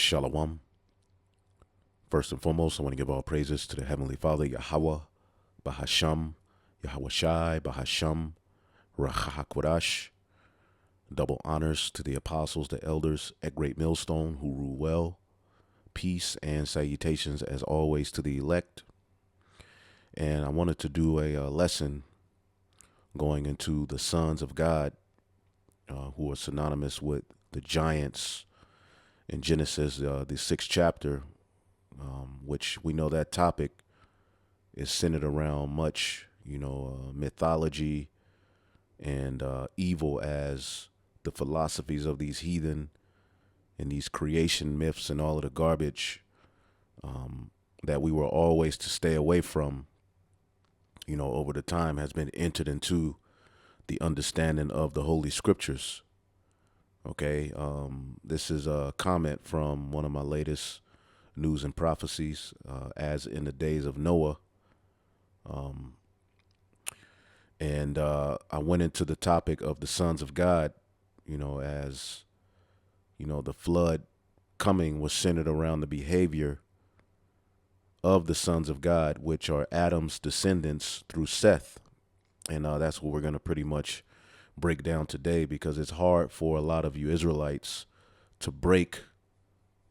Shalom. First and foremost, I want to give all praises to the Heavenly Father, Yahweh, Bahasham, Yahweh Shai, Bahasham, Rachahakwadash. Double honors to the apostles, the elders at Great Millstone who rule well. Peace and salutations as always to the elect. And I wanted to do a lesson going into the sons of God, who are synonymous with the giants in Genesis, the sixth chapter, which we know that topic is centered around much, mythology and evil as the philosophies of these heathen and these creation myths and all of the garbage that we were always to stay away from, over the time has been entered into the understanding of the Holy Scriptures. Okay, this is a comment from one of my latest news and prophecies, as in the days of Noah. And I went into the topic of the sons of God, as, the flood coming was centered around the behavior of the sons of God, which are Adam's descendants through Seth. And that's what we're going to pretty much break down today, because it's hard for a lot of you Israelites to break,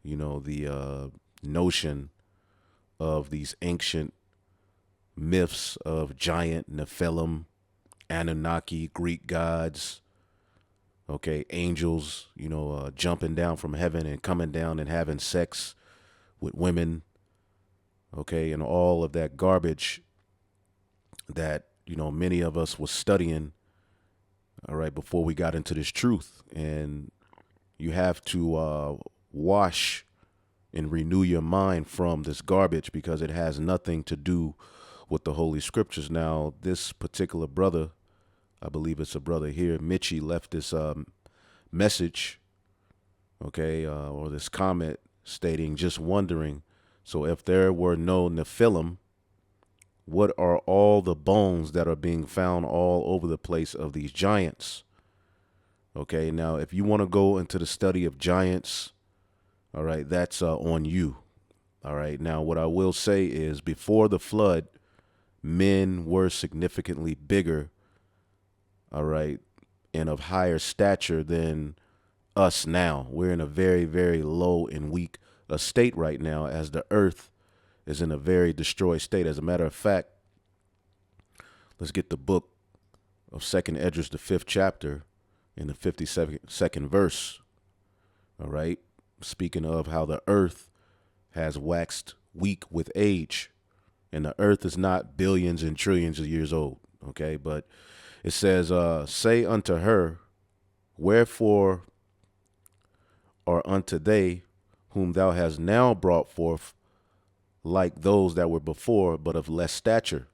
the notion of these ancient myths of giant Nephilim, Annunaki, Greek gods, okay, angels, jumping down from heaven and coming down and having sex with women, okay, and all of that garbage that, many of us was studying, all right, before we got into this truth. And you have to wash and renew your mind from this garbage, because it has nothing to do with the Holy Scriptures. Now, this particular brother, I believe it's a brother here, Mitchie, left this message, okay, or this comment stating, just wondering, so if there were no Nephilim, what are all the bones that are being found all over the place of these giants? Okay, now, if you want to go into the study of giants, all right, that's on you. All right, now, what I will say is, before the flood, men were significantly bigger, all right, and of higher stature than us now. We're in a very, very low and weak state right now, as the earth is in a very destroyed state. As a matter of fact, let's get the book of 2nd Esdras, the 5th chapter, in the 52nd verse. All right, speaking of how the earth has waxed weak with age, and the earth is not billions and trillions of years old. Okay, but it says, say unto her, wherefore are unto they whom thou hast now brought forth like those that were before, but of less stature.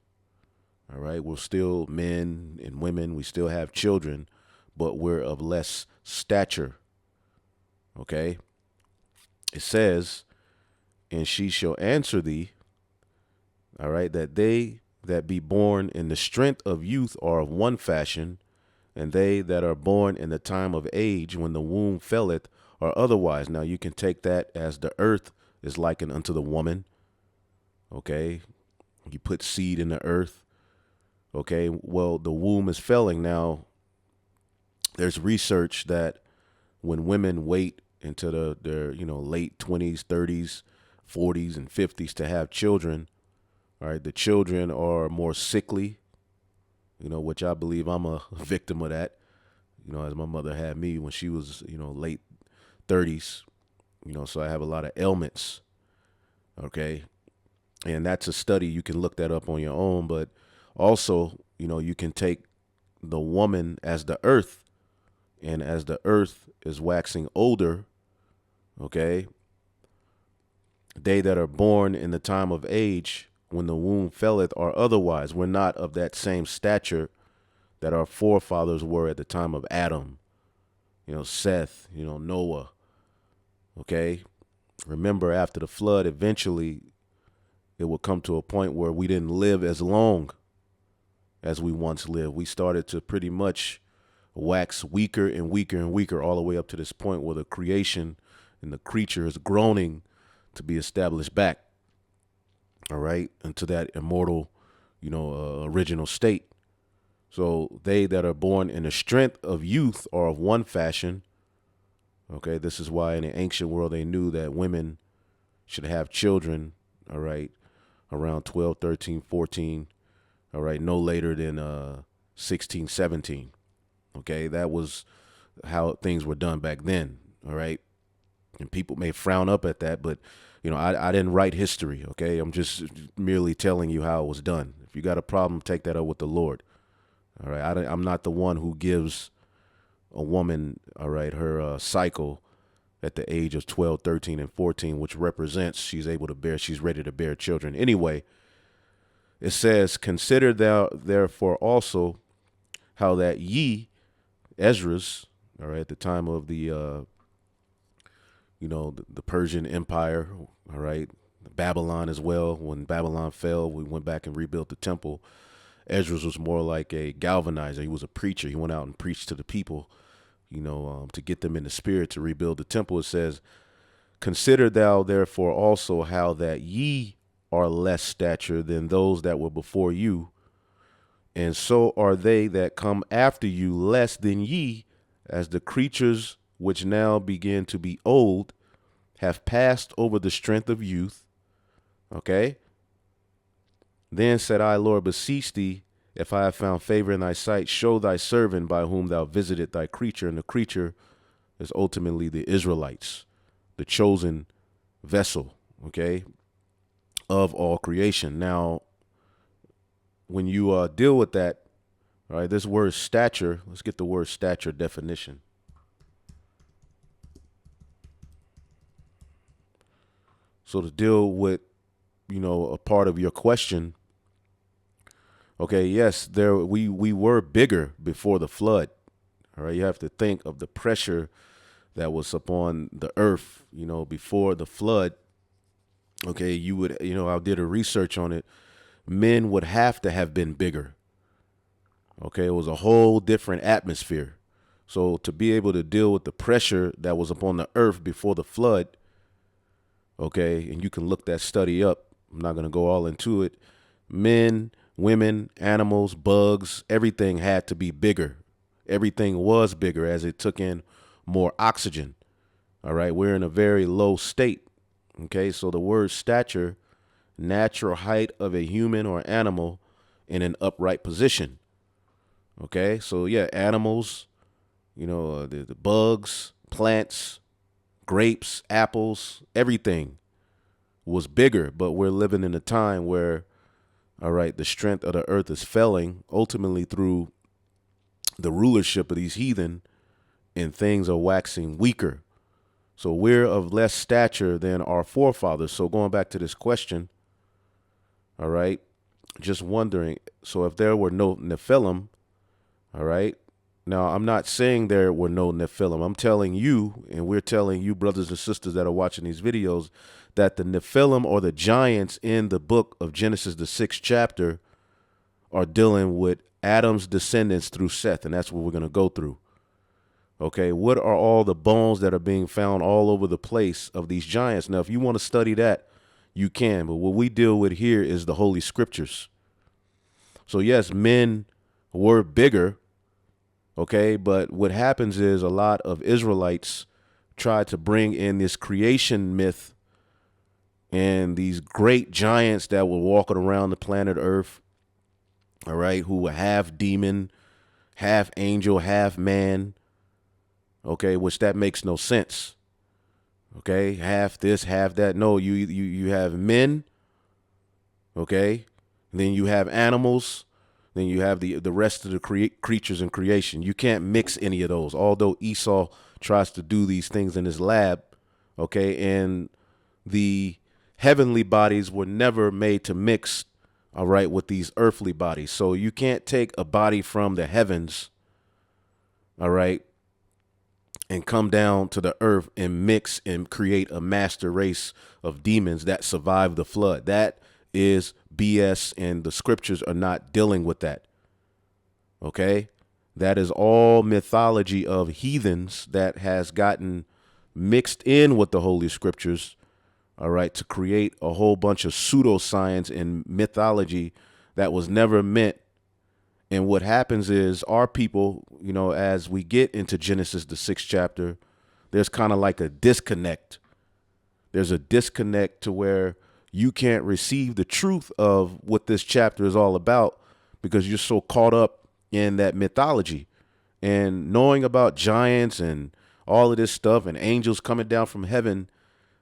All right, we're still men and women, we still have children, but we're of less stature. Okay, it says, and she shall answer thee, all right, that they that be born in the strength of youth are of one fashion, and they that are born in the time of age, when the womb felleth, are otherwise. Now, you can take that as the earth is likened unto the woman. Okay, you put seed in the earth. Okay, well, the womb is felling. Now, there's research that when women wait into their late 20s, 30s, 40s, and 50s to have children, all right, the children are more sickly, which I believe I'm a victim of that, as my mother had me when she was, late 30s, so I have a lot of ailments, okay? And that's a study. You can look that up on your own, but also, you can take the woman as the earth, and as the earth is waxing older, okay, they that are born in the time of age, when the womb felleth, are otherwise. We're not of that same stature that our forefathers were at the time of Adam, Seth, Noah. Okay. Remember, after the flood, eventually it would come to a point where we didn't live as long as we once lived. We started to pretty much wax weaker and weaker and weaker, all the way up to this point where the creation and the creature is groaning to be established back, all right, into that immortal, original state. So they that are born in the strength of youth are of one fashion. Okay, this is why in the ancient world they knew that women should have children, all right, around 12, 13, 14, all right, no later than 16, 17. Okay, that was how things were done back then, all right? And people may frown up at that, but, I didn't write history, okay? I'm just merely telling you how it was done. If you got a problem, take that up with the Lord, all right? I'm not the one who gives a woman, all right, her cycle at the age of 12, 13, and 14, which represents she's ready to bear children. Anyway, it says, consider thou therefore also how that ye, Ezra's, all right, at the time of the Persian Empire, all right, Babylon as well. When Babylon fell, we went back and rebuilt the temple. Ezra's was more like a galvanizer. He was a preacher. He went out and preached to the people, to get them in the spirit to rebuild the temple. It says, consider thou therefore also how that ye are less stature than those that were before you, and so are they that come after you less than ye, as the creatures which now begin to be old have passed over the strength of youth. Okay. Then said I, Lord, beseech thee, if I have found favor in thy sight, show thy servant by whom thou visited thy creature. And the creature is ultimately the Israelites, the chosen vessel, okay, of all creation. Now, when you deal with that, all right, this word stature, let's get the word stature definition. So to deal with, a part of your question, okay, yes, we were bigger before the flood. All right, you have to think of the pressure that was upon the earth, before the flood. Okay, you would, I did a research on it. Men would have to have been bigger. Okay, it was a whole different atmosphere. So to be able to deal with the pressure that was upon the earth before the flood, okay, and you can look that study up. I'm not going to go all into it. Men, women, animals, bugs, everything had to be bigger. Everything was bigger as it took in more oxygen. All right, we're in a very low state. Okay, so the word stature, natural height of a human or animal in an upright position. Okay, so yeah, animals, the bugs, plants, grapes, apples, everything was bigger. But we're living in a time where, all right, the strength of the earth is failing ultimately through the rulership of these heathen, and things are waxing weaker. So we're of less stature than our forefathers. So going back to this question, all right, just wondering, so if there were no Nephilim, all right, now I'm not saying there were no Nephilim. I'm telling you, and we're telling you, brothers and sisters that are watching these videos, that the Nephilim, or the giants in the book of Genesis, the 6th chapter, are dealing with Adam's descendants through Seth, and that's what we're going to go through. Okay, what are all the bones that are being found all over the place of these giants? Now, if you want to study that, you can, but what we deal with here is the Holy Scriptures. So yes, men were bigger, okay, but what happens is a lot of Israelites try to bring in this creation myth and these great giants that were walking around the planet Earth, all right, who were half demon, half angel, half man, okay, which that makes no sense. Okay, half this, half that. No, you have men, okay, and then you have animals, then you have the rest of the creatures in creation. You can't mix any of those, although Esau tries to do these things in his lab, okay, and the heavenly bodies were never made to mix, all right, with these earthly bodies. So you can't take a body from the heavens, all right, and come down to the earth and mix and create a master race of demons that survived the flood. That is BS, and the scriptures are not dealing with that. Okay, that is all mythology of heathens that has gotten mixed in with the Holy Scriptures, all right, to create a whole bunch of pseudoscience and mythology that was never meant. And what happens is our people, as we get into Genesis, the 6th chapter, there's kind of like a disconnect. There's a disconnect to where you can't receive the truth of what this chapter is all about because you're so caught up in that mythology and knowing about giants and all of this stuff and angels coming down from heaven.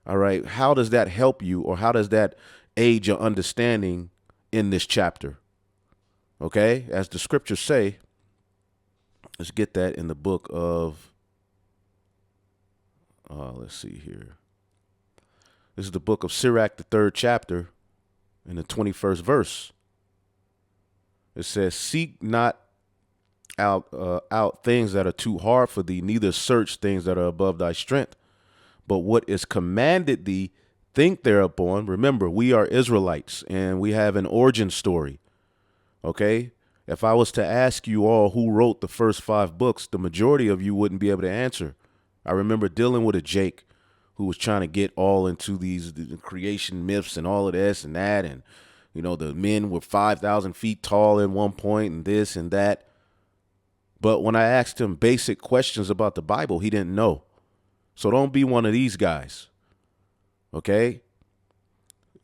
All right. How does that help you, or how does that aid your understanding in this chapter? Okay. As the scriptures say, let's get that in the book of, let's see here. This is the book of Sirach, the 3rd chapter, in the 21st verse. It says, seek not out things that are too hard for thee, neither search things that are above thy strength. But what is commanded thee, think thereupon. Remember, we are Israelites and we have an origin story. Okay. If I was to ask you all who wrote the first 5 books, the majority of you wouldn't be able to answer. I remember dealing with a Jake who was trying to get all into these creation myths and all of this and that. And, the men were 5,000 feet tall at one point and this and that. But when I asked him basic questions about the Bible, he didn't know. So don't be one of these guys. Okay.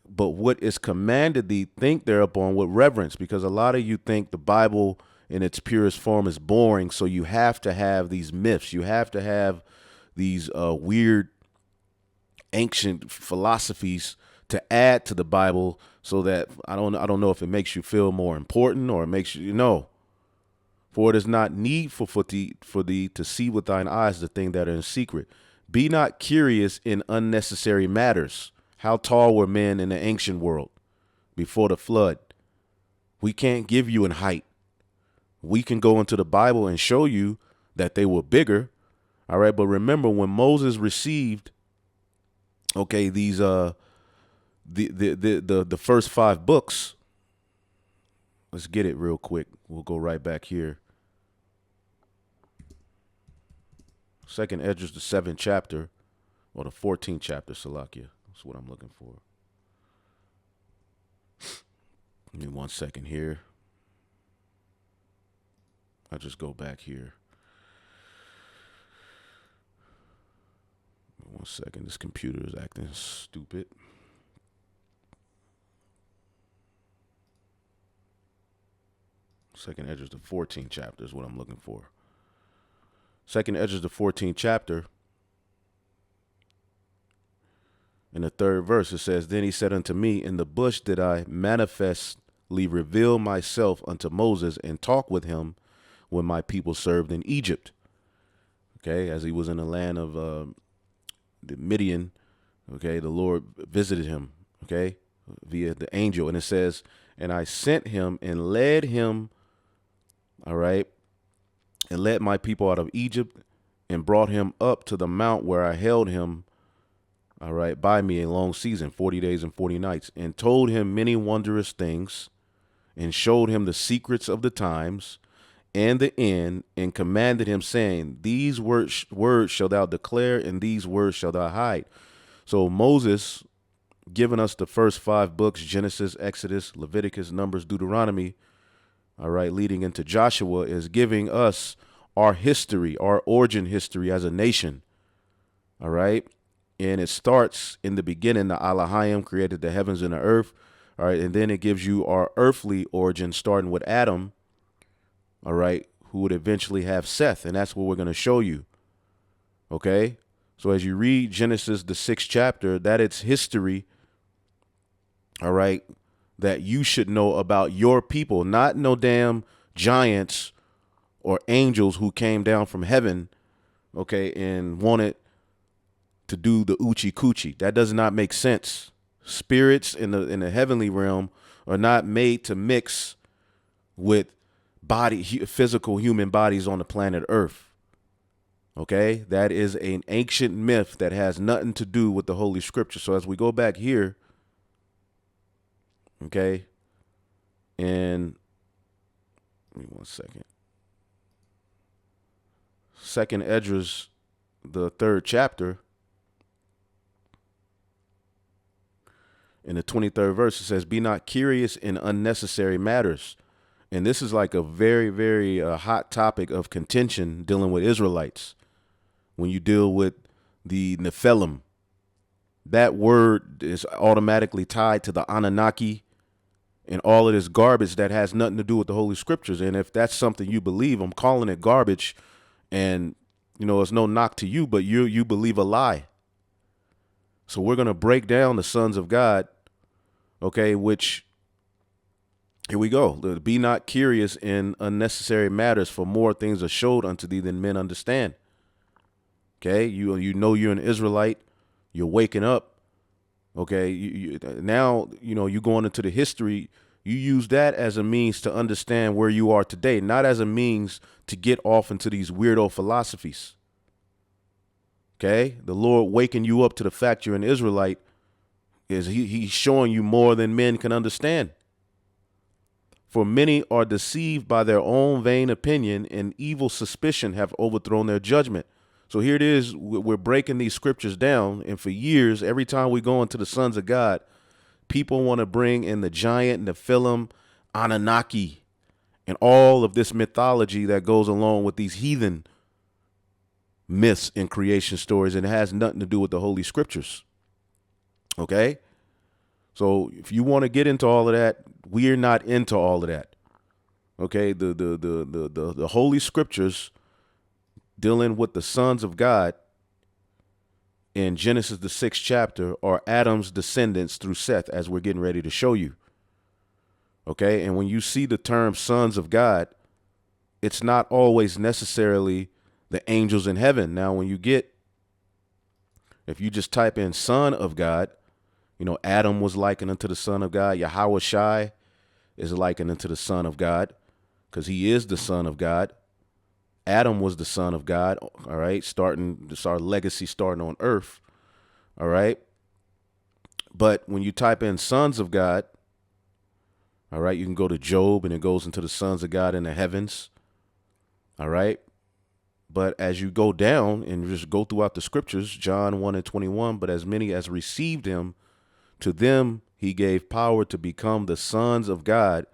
But what is commanded thee, think thereupon with reverence, because a lot of you think the Bible in its purest form is boring. So you have to have these myths. You have to have these weird ancient philosophies to add to the Bible so that I don't know if it makes you feel more important or it makes you know. For it is not needful for thee to see with thine eyes the thing that are in secret. Be not curious in unnecessary matters. How tall were men in the ancient world before the flood? We can't give you in height. We can go into the Bible and show you that they were bigger. All right. But remember, when Moses received, these the first 5 books, let's get it real quick. We'll go right back here. 2nd Esdras, the 7th chapter, or the 14th chapter, Salakia. That's what I'm looking for. Give me 1 second here. I'll just go back here. 1 second. This computer is acting stupid. Second Esdras, the 14th chapter is what I'm looking for. 2nd Esdras, the 14th chapter. In the 3rd verse, it says, then he said unto me, in the bush did I manifestly reveal myself unto Moses and talk with him when my people served in Egypt. Okay, as he was in the land of the Midian, okay, the Lord visited him, okay, via the angel. And it says, and I sent him and led him, all right, and led my people out of Egypt and brought him up to the mount where I held him, all right, by me a long season, 40 days and 40 nights, and told him many wondrous things, and showed him the secrets of the times and the end, and commanded him, saying, these words shalt thou declare, and these words shalt thou hide. So Moses, giving us the first 5 books, Genesis, Exodus, Leviticus, Numbers, Deuteronomy, all right, leading into Joshua, is giving us our history, our origin history as a nation, all right? And it starts in the beginning. The Elohim created the heavens and the earth. All right. And then it gives you our earthly origin, starting with Adam. All right. Who would eventually have Seth. And that's what we're going to show you. OK, so as you read Genesis, the 6th chapter, that it's history. All right. That you should know about your people, not no damn giants or angels who came down from heaven. OK, and wanted to do the Uchi Coochie. That does not make sense. Spirits in the heavenly realm are not made to mix with physical human bodies on the planet Earth. Okay, that is an ancient myth that has nothing to do with the Holy Scripture. So as we go back here, okay, and give me 1 second. 2nd Esdras, the 3rd chapter. In the 23rd verse, it says, "Be not curious in unnecessary matters." And this is like a very, very hot topic of contention dealing with Israelites. When you deal with the Nephilim, that word is automatically tied to the Annunaki and all of this garbage that has nothing to do with the Holy Scriptures. And if that's something you believe, I'm calling it garbage. And, it's no knock to you, but you believe a lie. So we're going to break down the sons of God, okay, which, here we go. Be not curious in unnecessary matters, for more things are showed unto thee than men understand. Okay, you know you're an Israelite. You're waking up. Okay, now, you going into the history. You use that as a means to understand where you are today, not as a means to get off into these weirdo philosophies. Okay, the Lord waking you up to the fact you're an Israelite is he's showing you more than men can understand. For many are deceived by their own vain opinion, and evil suspicion have overthrown their judgment. So here it is. We're breaking these scriptures down. And for years, every time we go into the sons of God, people want to bring in the giant, Nephilim, Annunaki, and all of this mythology that goes along with these heathen myths and creation stories. And it has nothing to do with the Holy Scriptures. Okay. So if you want to get into all of that, we're not into all of that. Okay. The Holy Scriptures dealing with the sons of God in Genesis, the 6th chapter, are Adam's descendants through Seth, as we're getting ready to show you. Okay. And when you see the term sons of God, it's not always necessarily the angels in heaven. Now, if you just type in son of God, Adam was likened unto the son of God. Yahweh Shai is likened unto the son of God because he is the son of God. Adam was the son of God. All right. It's our legacy starting on earth. All right. But when you type in sons of God, all right, you can go to Job and it goes into the sons of God in the heavens. All right. But as you go down and just go throughout the scriptures, John 1:21, but as many as received him, to them he gave power to become the sons of God,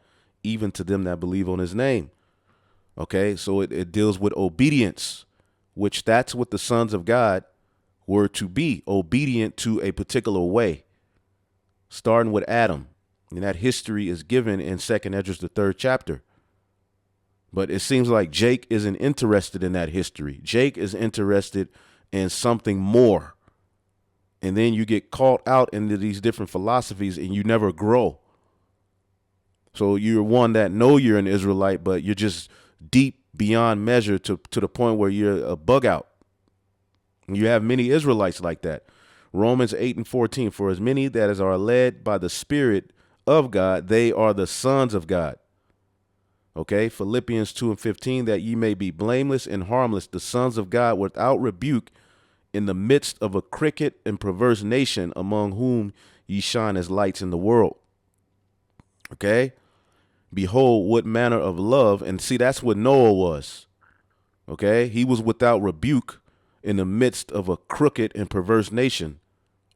even to them that believe on his name. Okay, so it deals with obedience, which that's what the sons of God were to be, obedient to a particular way, starting with Adam. And that history is given in 2nd Esdras, the 3rd chapter. But it seems like Jake isn't interested in that history. Jake is interested in something more. And then you get caught out into these different philosophies and you never grow. So you're one that know you're an Israelite, but you're just deep beyond measure to the point where you're a bug out. And you have many Israelites like that. Romans 8:14, for as many that as are led by the Spirit of God, they are the sons of God. Okay, Philippians 2:15, that ye may be blameless and harmless, the sons of God without rebuke, in the midst of a crooked and perverse nation, among whom ye shine as lights in the world. Okay. Behold, what manner of love. And see, that's what Noah was. Okay. He was without rebuke in the midst of a crooked and perverse nation.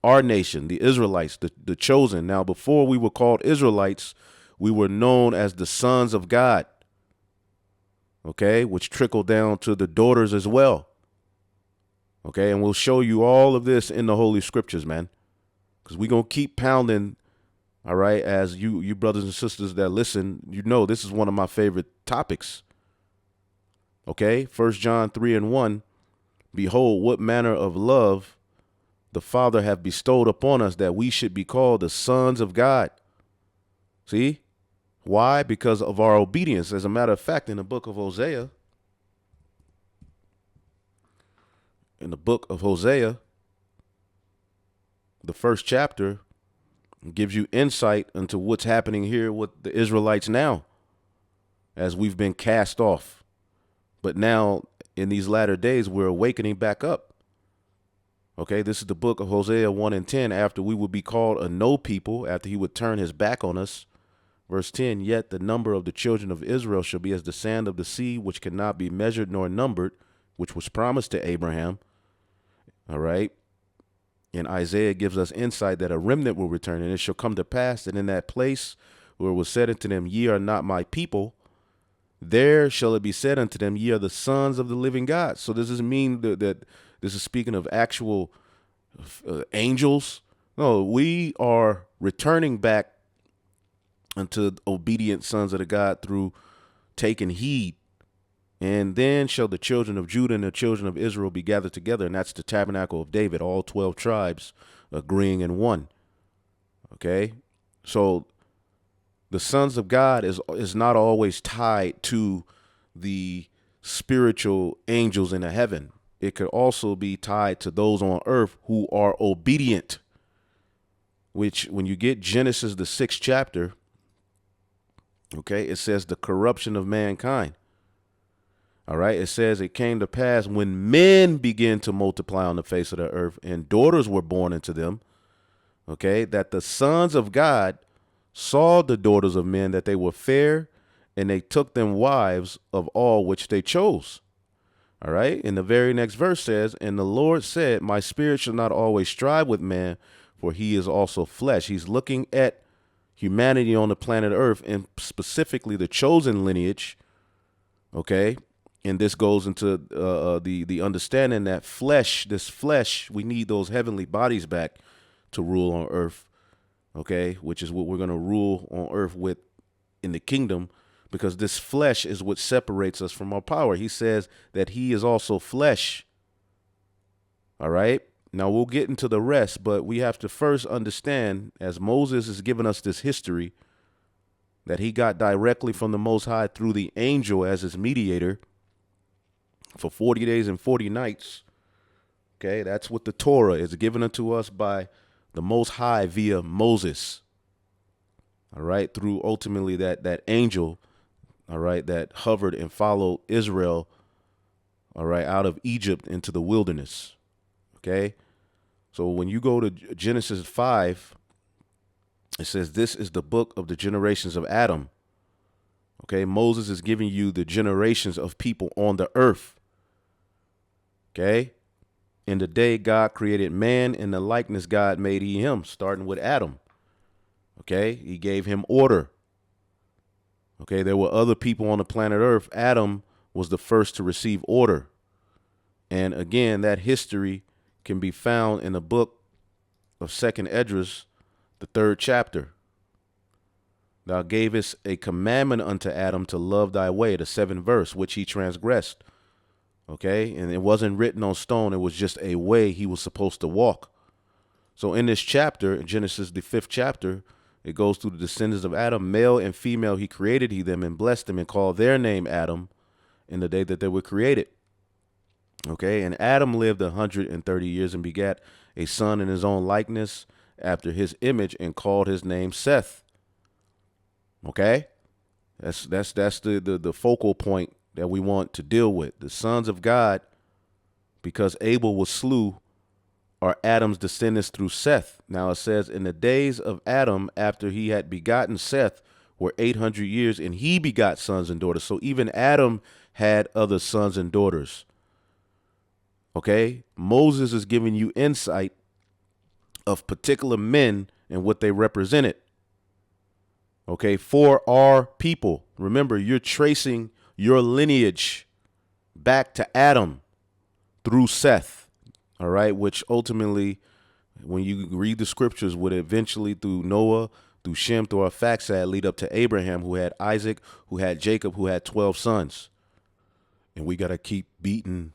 Our nation, the Israelites, the chosen. Now, before we were called Israelites, we were known as the sons of God. Okay. Which trickled down to the daughters as well. Okay. And we'll show you all of this in the Holy Scriptures, man, because we're going to keep pounding. All right. As you brothers and sisters that listen, this is one of my favorite topics. OK, 1 John 3:1. Behold, what manner of love the Father hath bestowed upon us, that we should be called the sons of God. See why? Because of our obedience. As a matter of fact, in the book of Hosea, the 1st chapter, gives you insight into what's happening here with the Israelites now, as we've been cast off. But now in these latter days, we're awakening back up. Okay, this is the book of Hosea 1:10. After we would be called a no people, after he would turn his back on us. Verse 10, yet the number of the children of Israel shall be as the sand of the sea, which cannot be measured nor numbered, which was promised to Abraham. All right. And Isaiah gives us insight that a remnant will return, and it shall come to pass that in that place where it was said unto them, ye are not my people, there shall it be said unto them, ye are the sons of the living God. So does this mean that this is speaking of actual angels? No, we are returning back unto obedient sons of the God through taking heed. And then shall the children of Judah and the children of Israel be gathered together. And that's the tabernacle of David, all 12 tribes agreeing in one. Okay. So the sons of God is not always tied to the spiritual angels in the heaven. It could also be tied to those on earth who are obedient, which when you get Genesis, the 6th chapter, okay, it says the corruption of mankind. All right. It says it came to pass when men began to multiply on the face of the earth and daughters were born into them. Okay. That the sons of God saw the daughters of men, that they were fair, and they took them wives of all which they chose. All right. And the very next verse says, and the Lord said, my spirit shall not always strive with man, for he is also flesh. He's looking at humanity on the planet Earth, and specifically the chosen lineage. Okay. And this goes into the understanding that this flesh, we need those heavenly bodies back to rule on earth, okay, which is what we're going to rule on earth with in the kingdom, because this flesh is what separates us from our power. He says that he is also flesh. All right. Now we'll get into the rest, but we have to first understand, as Moses is giving us this history, that he got directly from the Most High through the angel as his mediator for 40 days and 40 nights. Okay, that's what the Torah is given unto us by the Most High via Moses. All right, through ultimately that angel, all right, that hovered and followed Israel, all right, out of Egypt into the wilderness. Okay, so when you go to Genesis 5, it says, this is the book of the generations of Adam. Okay, Moses is giving you the generations of people on the earth. Okay, in the day God created man, in the likeness God made he him, starting with Adam. Okay, he gave him order. Okay, there were other people on the planet Earth. Adam was the first to receive order. And again, that history can be found in the book of 2nd Esdras, the 3rd chapter. Thou gavest a commandment unto Adam to love thy way, the 7th verse, which he transgressed. Okay, and it wasn't written on stone. It was just a way he was supposed to walk. So in this chapter, in Genesis, the 5th chapter, it goes through the descendants of Adam, male and female. He created them and blessed them and called their name Adam in the day that they were created. Okay, and Adam lived 130 years and begat a son in his own likeness after his image and called his name Seth. Okay, that's the focal point that we want to deal with. The sons of God, because Abel was slew, are Adam's descendants through Seth. Now it says, in the days of Adam, after he had begotten Seth, were 800 years, and he begot sons and daughters. So even Adam had other sons and daughters. Okay, Moses is giving you insight of particular men and what they represented. Okay, for our people. Remember, you're tracing your lineage back to Adam through Seth, all right, which ultimately, when you read the scriptures, would eventually through Noah, through Shem, through Arphaxad, lead up to Abraham, who had Isaac, who had Jacob, who had 12 sons. And we got to keep beating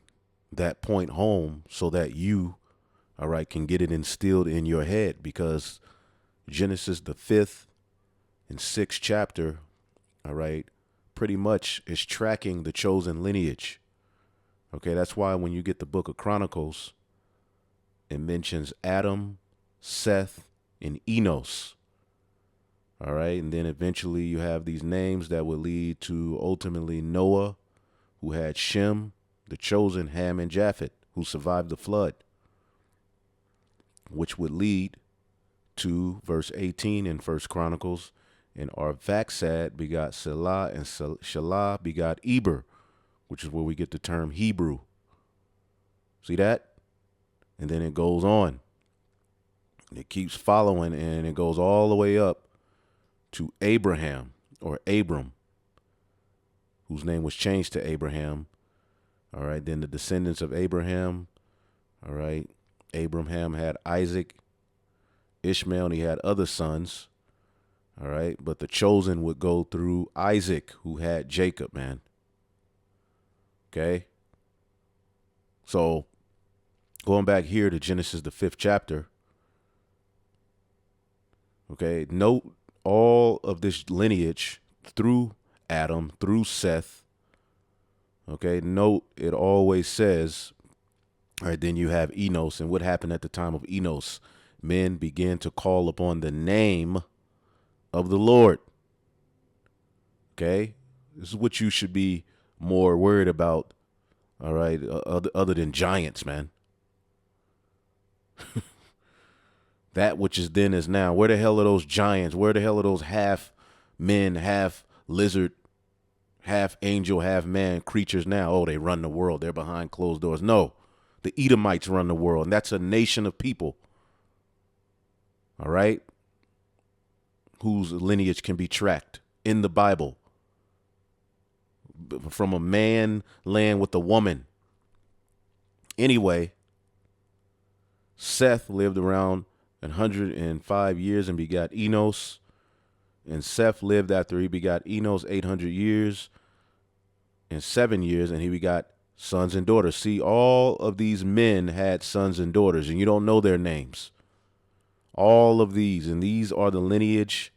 that point home so that you, all right, can get it instilled in your head, because Genesis, the 5th and 6th chapter, all right, pretty much is tracking the chosen lineage. Okay, that's why when you get the book of Chronicles, it mentions Adam, Seth, and Enos. All right, and then eventually you have these names that would lead to ultimately Noah, who had Shem, the chosen, Ham, and Japheth, who survived the flood, which would lead to verse 18 in 1 Chronicles, and Arphaxad begot Selah, and Shelah begot Eber, which is where we get the term Hebrew. See that? And then it goes on. It keeps following, and it goes all the way up to Abraham, or Abram, whose name was changed to Abraham. All right. Then the descendants of Abraham. All right. Abraham had Isaac, Ishmael, and he had other sons. All right. But the chosen would go through Isaac, who had Jacob, man. Okay. So going back here to Genesis, the 5th chapter. Okay. Note all of this lineage through Adam, through Seth. Okay. Note it always says, all right, then you have Enos. And what happened at the time of Enos? Men began to call upon the name of the Lord. Okay. This is what you should be more worried about. All right. Other than giants, man. That which is then is now. Where the hell are those giants? Where the hell are those half men, half lizard, half angel, half man creatures now? Oh, they run the world. They're behind closed doors. No, the Edomites run the world, and that's a nation of people. All right. Whose lineage can be tracked in the Bible. From a man land with a woman. Anyway, Seth lived around 105 years and begot Enos. And Seth lived after he begot Enos 800 years and 7 years, and he begot sons and daughters. See, all of these men had sons and daughters, and you don't know their names. All of these, and these are the lineage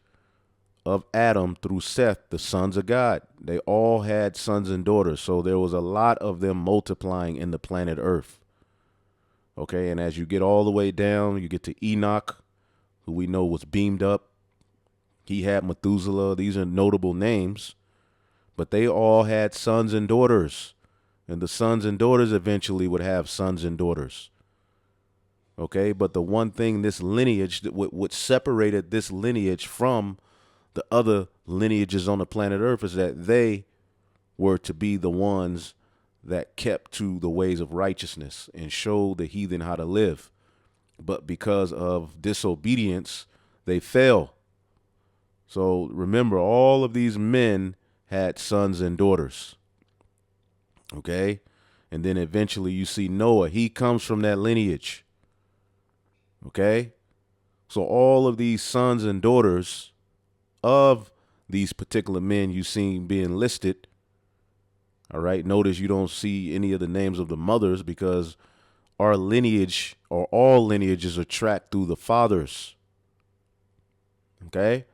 of Adam through Seth, the sons of God. They all had sons and daughters, so there was a lot of them multiplying in the planet Earth. Okay, and as you get all the way down, you get to Enoch, who we know was beamed up. He had Methuselah. These are notable names, but they all had sons and daughters, and the sons and daughters eventually would have sons and daughters. Okay, but the one thing, this lineage, that what separated this lineage from the other lineages on the planet Earth is that they were to be the ones that kept to the ways of righteousness and showed the heathen how to live. But because of disobedience, they fell. So remember, all of these men had sons and daughters. Okay? And then eventually you see Noah. He comes from that lineage. Okay? So all of these sons and daughters of these particular men you see being listed. All right. Notice you don't see any of the names of the mothers because our lineage, or all lineages, are tracked through the fathers. Okay.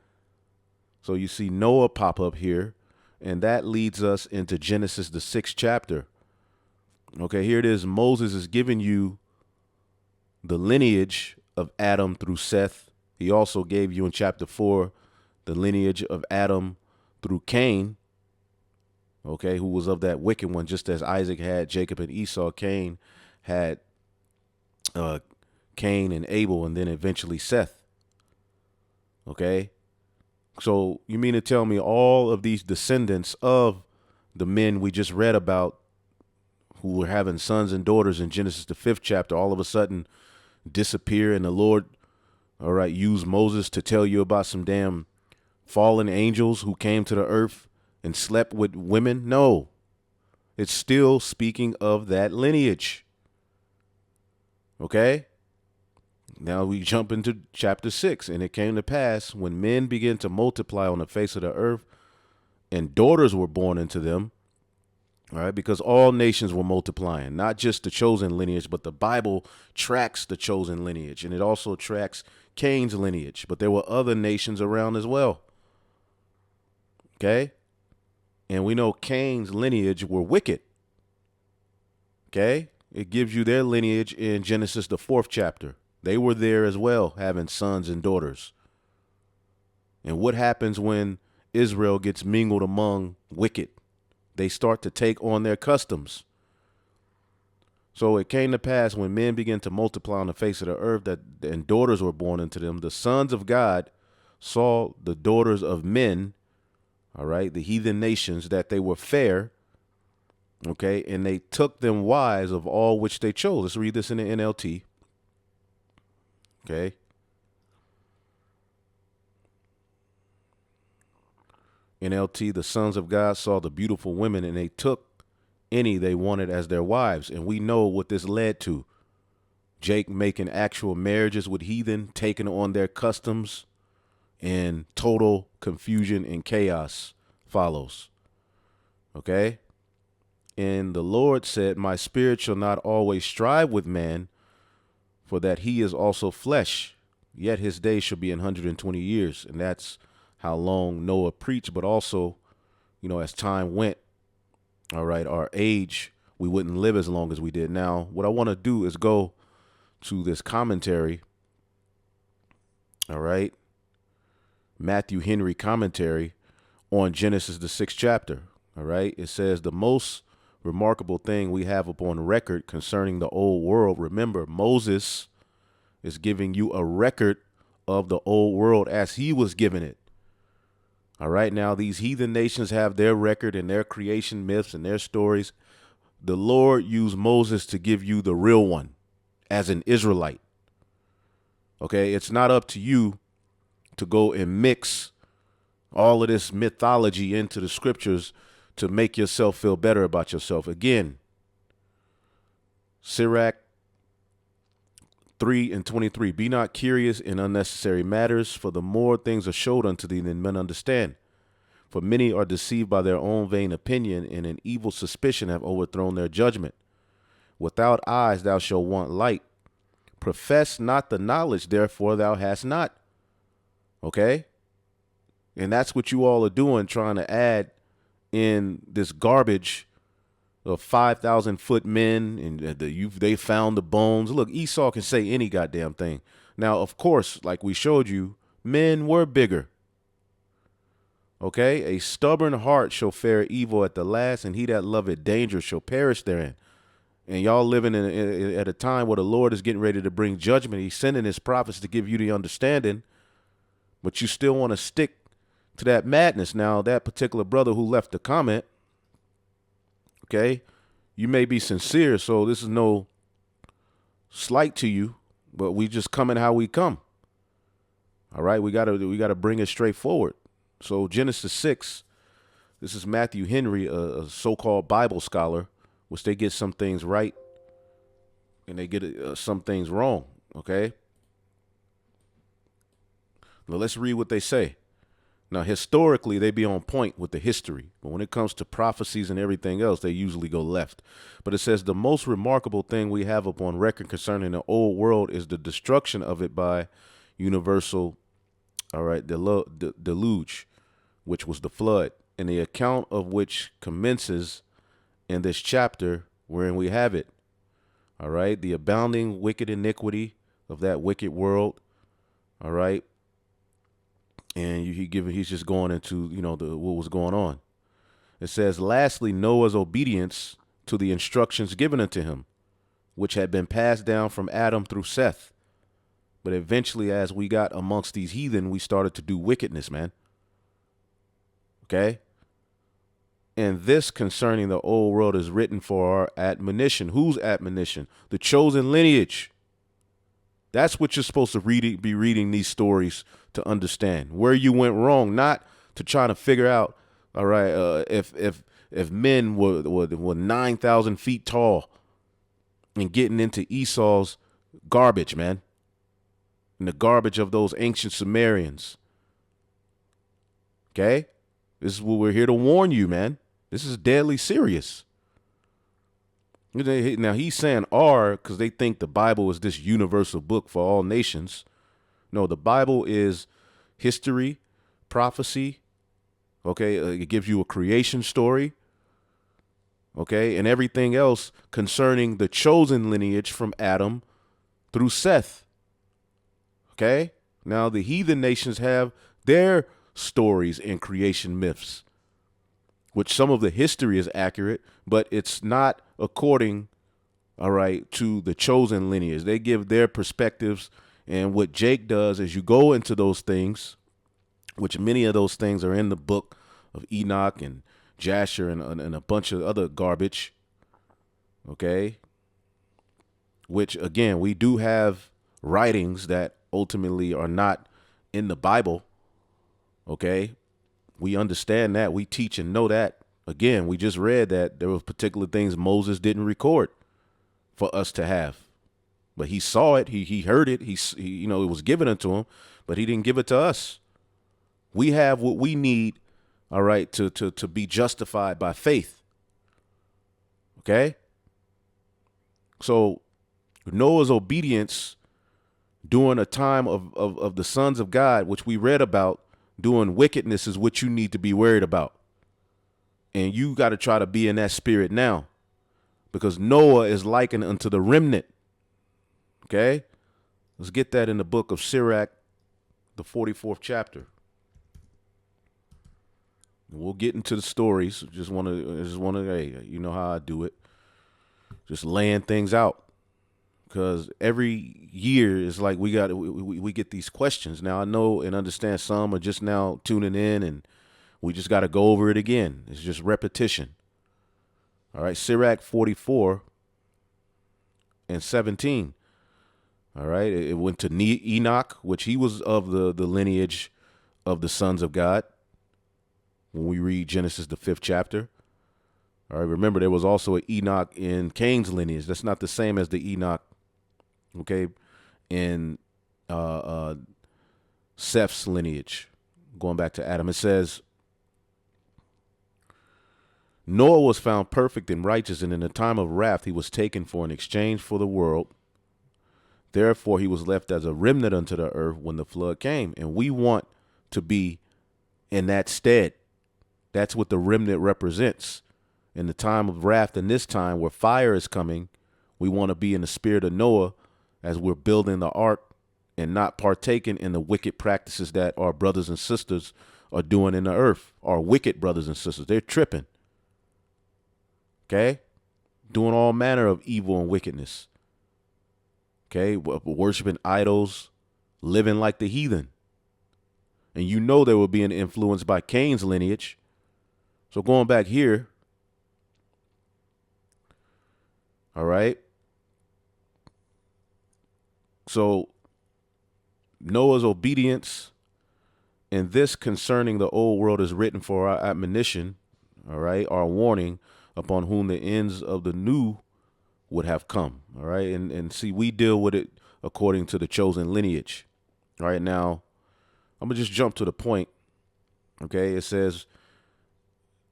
So you see Noah pop up here, and that leads us into Genesis, the 6th chapter. Okay. Here it is. Moses is giving you the lineage of Adam through Seth. He also gave you in chapter 4 the lineage of Adam through Cain. Okay, who was of that wicked one, just as Isaac had Jacob and Esau. Cain had Cain and Abel, and then eventually Seth. Okay, so you mean to tell me all of these descendants of the men we just read about who were having sons and daughters in Genesis, the 5th chapter, all of a sudden disappear, and the Lord, all right, used Moses to tell you about some damn fallen angels who came to the earth and slept with women? No, it's still speaking of that lineage. Okay. Now we jump into chapter 6. And it came to pass when men began to multiply on the face of the earth and daughters were born into them. All right. Because all nations were multiplying, not just the chosen lineage, but the Bible tracks the chosen lineage, and it also tracks Cain's lineage. But there were other nations around as well. Okay. And we know Cain's lineage were wicked. Okay. It gives you their lineage in Genesis, the 4th chapter. They were there as well, having sons and daughters. And what happens when Israel gets mingled among wicked? They start to take on their customs. So it came to pass when men began to multiply on the face of the earth and daughters were born into them, the sons of God saw the daughters of men, all right, the heathen nations, that they were fair, okay, and they took them wives of all which they chose. Let's read this in the NLT. Okay. NLT, the sons of God saw the beautiful women and they took any they wanted as their wives. And we know what this led to. Jake making actual marriages with heathen, taking on their customs, and total confusion and chaos follows. Okay? And the Lord said, my spirit shall not always strive with man, for that he is also flesh, yet his days shall be 120 years. And that's how long Noah preached, but also, as time went, all right, our age, we wouldn't live as long as we did. Now, what I want to do is go to this commentary, all right, Matthew Henry commentary on Genesis, the 6th chapter, all right. It says, the most remarkable thing we have upon record concerning the old world. Remember, Moses is giving you a record of the old world as he was given it. All right. Now, these heathen nations have their record and their creation myths and their stories. The Lord used Moses to give you the real one as an Israelite. Okay. It's not up to you to go and mix all of this mythology into the scriptures to make yourself feel better about yourself. Again, Sirach 3:23, be not curious in unnecessary matters, for the more things are showed unto thee than men understand. For many are deceived by their own vain opinion, and an evil suspicion have overthrown their judgment. Without eyes thou shalt want light. Profess not the knowledge, therefore thou hast not. Okay? And that's what you all are doing, trying to add in this garbage of 5,000-foot men, and they found the bones. Look, Esau can say any goddamn thing. Now, of course, like we showed you, men were bigger. Okay? A stubborn heart shall fare evil at the last, and he that loveth danger shall perish therein. And y'all living at a time where the Lord is getting ready to bring judgment. He's sending his prophets to give you the understanding, but you still want to stick to that madness. Now, that particular brother who left the comment, okay, you may be sincere, so this is no slight to you, but we just coming how we come. All right, we gotta bring it straight forward. So Genesis 6, this is Matthew Henry, a so-called Bible scholar, which they get some things right and they get some things wrong. Okay, now let's read what they say. Now, historically, they be on point with the history, but when it comes to prophecies and everything else, they usually go left. But it says the most remarkable thing we have upon record concerning the old world is the destruction of it by universal, all right, deluge, which was the flood, and the account of which commences in this chapter wherein we have it. All right, the abounding wicked iniquity of that wicked world. All right. And he's just going into, what was going on. It says, lastly, Noah's obedience to the instructions given unto him, which had been passed down from Adam through Seth. But eventually, as we got amongst these heathen, we started to do wickedness, man. Okay? And this concerning the old world is written for our admonition. Whose admonition? The chosen lineage. That's what you're supposed to be reading these stories to understand where you went wrong, not to try to figure out, all right, if men were 9,000 feet tall and getting into Esau's garbage, man, and the garbage of those ancient Sumerians. Okay? This is what we're here to warn you, man. This is deadly serious. Now, he's saying "are" because they think the Bible is this universal book for all nations. No, the Bible is history, prophecy. Okay, it gives you a creation story. Okay, and everything else concerning the chosen lineage from Adam through Seth. Okay, now the heathen nations have their stories and creation myths, which some of the history is accurate, but it's not according, all right, to the chosen lineage. They give their perspectives, and what Jake does is you go into those things, which many of those things are in the book of Enoch and Jasher and a bunch of other garbage, okay, which, again, we do have writings that ultimately are not in the Bible, okay, We understand that. We teach and know that. Again, we just read that there were particular things Moses didn't record for us to have. But he saw it. He heard it. He, it was given unto him, but he didn't give it to us. We have what we need, all right, to be justified by faith. Okay? So Noah's obedience during a time of the sons of God, which we read about, doing wickedness is what you need to be worried about. And you got to try to be in that spirit now, because Noah is likened unto the remnant. Okay? Let's get that in the book of Sirach, the 44th chapter. We'll get into the stories. Just want to, hey, you know how I do it. Just laying things out. Because every year is like we get these questions. Now I know and understand some are just now tuning in, and we just got to go over it again. It's just repetition. All right, Sirach 44 and 17. All right, it went to Enoch, which he was of the lineage of the sons of God. When we read Genesis, the 5th chapter. All right, remember there was also an Enoch in Cain's lineage. That's not the same as the Enoch, okay, in Seth's lineage, going back to Adam. It says, Noah was found perfect and righteous, and in the time of wrath he was taken for an exchange for the world. Therefore he was left as a remnant unto the earth when the flood came. And we want to be in that stead. That's what the remnant represents. In the time of wrath, in this time where fire is coming, we want to be in the spirit of Noah as we're building the ark and not partaking in the wicked practices that our brothers and sisters are doing in the earth. Our wicked brothers and sisters, they're tripping. Okay? Doing all manner of evil and wickedness. Okay? Worshiping idols, living like the heathen. And you know they were being influenced by Cain's lineage. So going back here, all right. So Noah's obedience in this concerning the old world is written for our admonition, all right, our warning, upon whom the ends of the new would have come, all right. And see, we deal with it according to the chosen lineage. All right, now I'm gonna just jump to the point. Okay, it says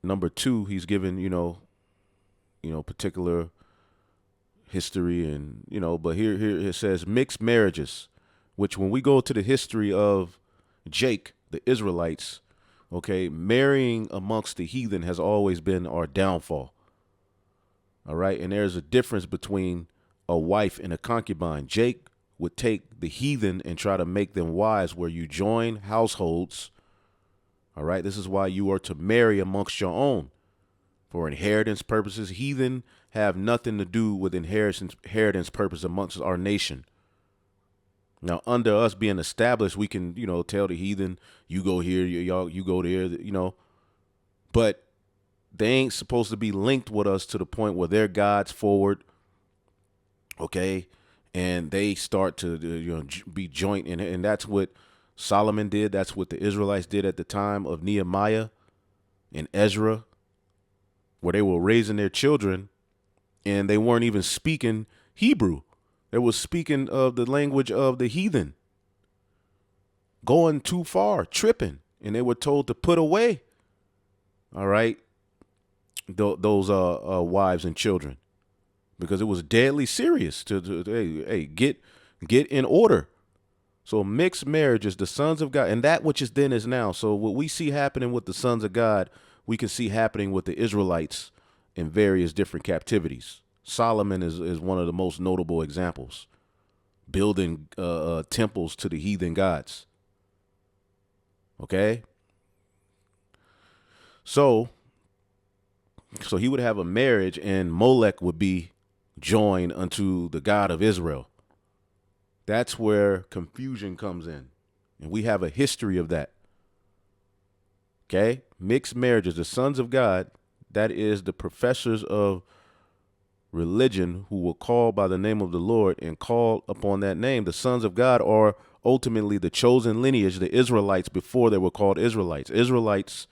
number 2, he's given, particular history and, but here it says mixed marriages, which when we go to the history of Jake, the Israelites, okay, marrying amongst the heathen has always been our downfall. All right. And there's a difference between a wife and a concubine. Jake would take the heathen and try to make them wives, where you join households. All right. This is why you are to marry amongst your own for inheritance purposes. Heathen have nothing to do with inheritance purpose amongst our nation. Now, under us being established, we can, tell the heathen, you go here, you go there, but they ain't supposed to be linked with us to the point where they're God's forward. Okay. And they start to, be joint. And that's what Solomon did. That's what the Israelites did at the time of Nehemiah and Ezra, where they were raising their children and they weren't even speaking Hebrew. They were speaking of the language of the heathen, going too far, tripping. And they were told to put away, all right, those wives and children, because it was deadly serious hey, get in order. So mixed marriages, the sons of God, and that which is then is now. So what we see happening with the sons of God, we can see happening with the Israelites in various different captivities. Solomon is one of the most notable examples, building temples to the heathen gods. Okay. So he would have a marriage, and Molech would be joined unto the God of Israel. That's where confusion comes in. And we have a history of that. Okay. Mixed marriages, the sons of God, that is the professors of religion who will call by the name of the Lord and call upon that name. The sons of God are ultimately the chosen lineage, the Israelites, before they were called Israelites. Israelites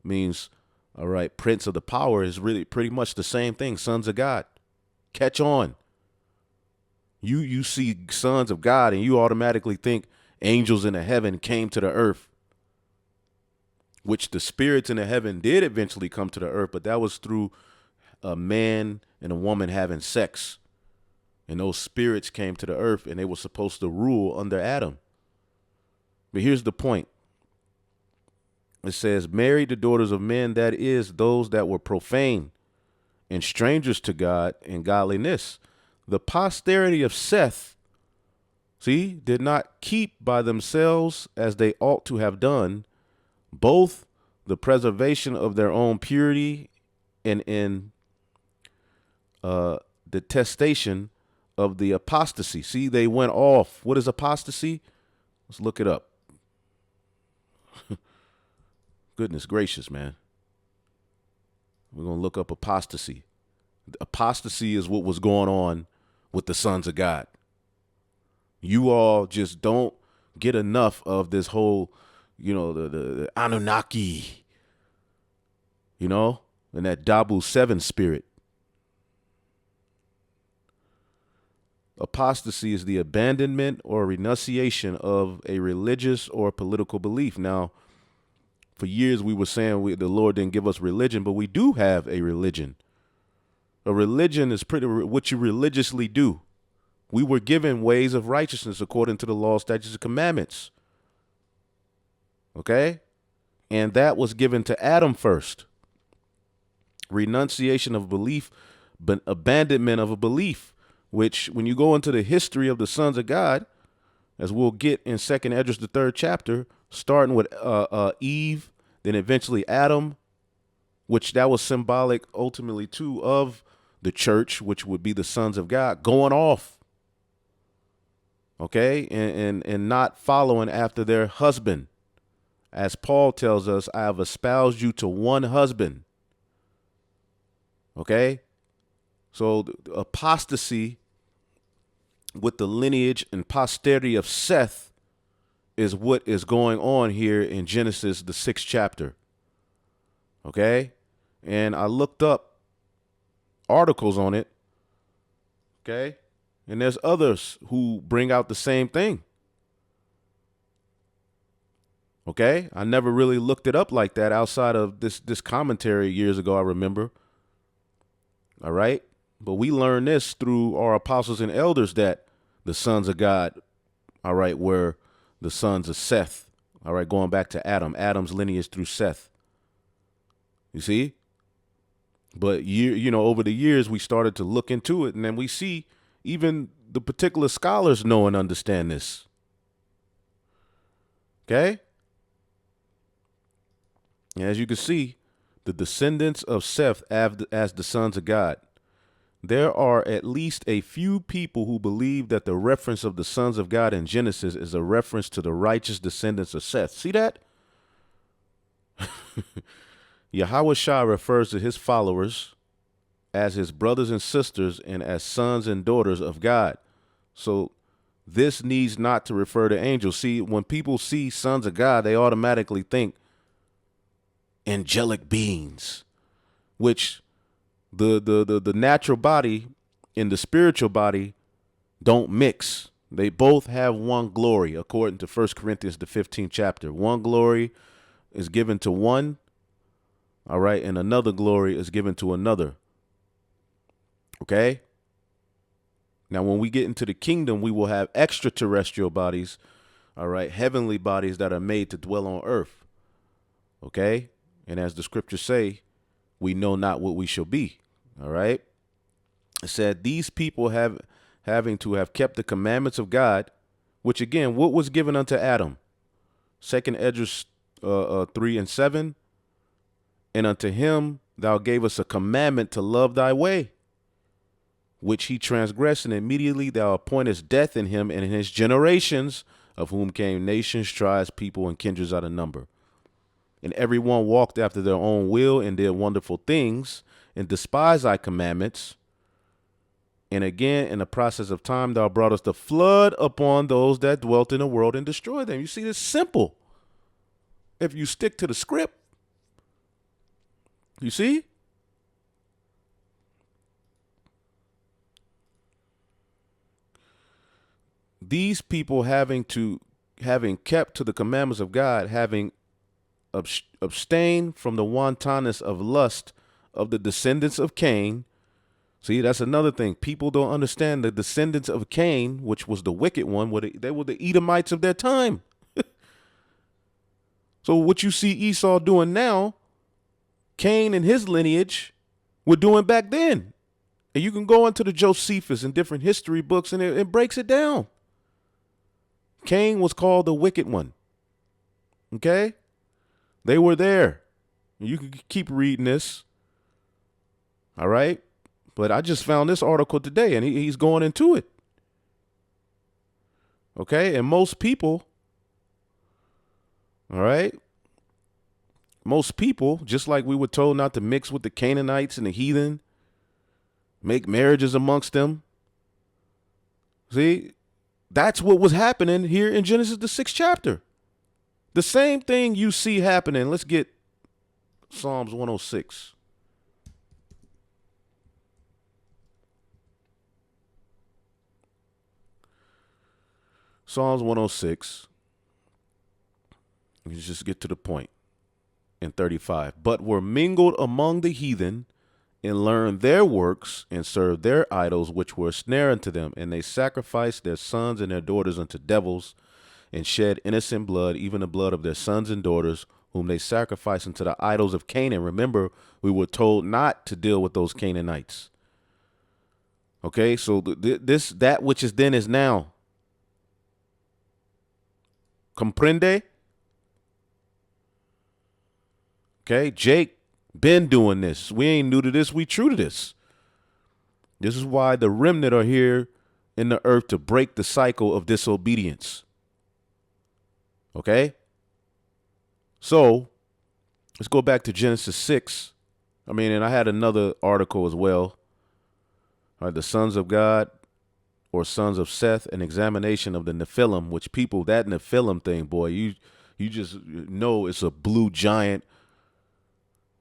means, all right, prince of the power is really pretty much the same thing. Sons of God. Catch on. You see sons of God and you automatically think angels in the heaven came to the earth, which the spirits in the heaven did eventually come to the earth, but that was through a man and a woman having sex. And those spirits came to the earth and they were supposed to rule under Adam. But here's the point. It says, marry the daughters of men, that is, those that were profane and strangers to God and godliness. The posterity of Seth, see, did not keep by themselves as they ought to have done, both the preservation of their own purity and in detestation of the apostasy. See, they went off. What is apostasy? Let's look it up. Goodness gracious, man. We're going to look up apostasy. Apostasy is what was going on with the sons of God. You all just don't get enough of this whole, the Annunaki, and that Dabu 7 spirit. Apostasy is the abandonment or renunciation of a religious or political belief. Now, for years we were saying the Lord didn't give us religion, but we do have a religion. A religion is pretty what you religiously do. We were given ways of righteousness according to the law, statutes, and commandments. Okay? And that was given to Adam first. Renunciation of belief, but abandonment of a belief, which when you go into the history of the sons of God, as we'll get in 2nd Esdras, the 3rd chapter, starting with Eve, then eventually Adam, which that was symbolic ultimately too of the church, which would be the sons of God, going off, okay, and not following after their husband. As Paul tells us, I have espoused you to one husband, okay? So the apostasy with the lineage and posterity of Seth is what is going on here in Genesis, the 6th chapter, okay? And I looked up articles on it, okay? And there's others who bring out the same thing, okay? I never really looked it up like that outside of this commentary years ago, I remember, all right? But we learned this through our apostles and elders that the sons of God, all right, were the sons of Seth, all right, going back to Adam, Adam's lineage through Seth. You see? But, over the years, we started to look into it, and then we see even the particular scholars know and understand this. Okay? And as you can see, the descendants of Seth as the sons of God. There are at least a few people who believe that the reference of the sons of God in Genesis is a reference to the righteous descendants of Seth. See that? Yahweh Shah refers to his followers as his brothers and sisters and as sons and daughters of God. So this needs not to refer to angels. See, when people see sons of God, they automatically think angelic beings, which the natural body and the spiritual body don't mix. They both have one glory, according to 1 Corinthians, the 15th chapter. One glory is given to one, all right, and another glory is given to another. Okay? Now, when we get into the kingdom, we will have extraterrestrial bodies, all right, heavenly bodies that are made to dwell on earth. Okay? And as the scriptures say, we know not what we shall be. All right? It said these people having to have kept the commandments of God, which again, what was given unto Adam? 2nd Esdras 3:7. And unto him thou gavest a commandment to love thy way, which he transgressed, and immediately thou appointest death in him and in his generations, of whom came nations, tribes, people, and kindreds out of number. And everyone walked after their own will and did wonderful things and despised thy commandments. And again, in the process of time, thou broughtest the flood upon those that dwelt in the world and destroyed them. You see, it's simple. If you stick to the script, You see? These people having kept to the commandments of God, having abstained from the wantonness of lust of the descendants of Cain. See, that's another thing. People don't understand the descendants of Cain, which was the wicked one. They were the Edomites of their time. So what you see Esau doing now, Cain and his lineage were doing back then. And you can go into the Josephus and different history books, and it breaks it down. Cain was called the wicked one. Okay? They were there. You can keep reading this. All right? But I just found this article today, and he's going into it. Okay? And most people, all right, most people, just like we were told not to mix with the Canaanites and the heathen, make marriages amongst them. See, that's what was happening here in Genesis, the 6th chapter. The same thing you see happening. Let's get Psalms 106. Psalms 106. Let's just get to the point. In 35. But were mingled among the heathen, and learned their works, and served their idols, which were a snare unto them. And they sacrificed their sons and their daughters unto devils, and shed innocent blood, even the blood of their sons and daughters, whom they sacrificed unto the idols of Canaan. Remember, we were told not to deal with those Canaanites. Okay, so that which is then is now. Comprende? Okay, Jake been doing this. We ain't new to this. We true to this. This is why the remnant are here in the earth, to break the cycle of disobedience. Okay? So, let's go back to Genesis 6. And I had another article as well. All right, the sons of God or sons of Seth, an examination of the Nephilim, which people, that Nephilim thing, boy, you just know it's a blue giant.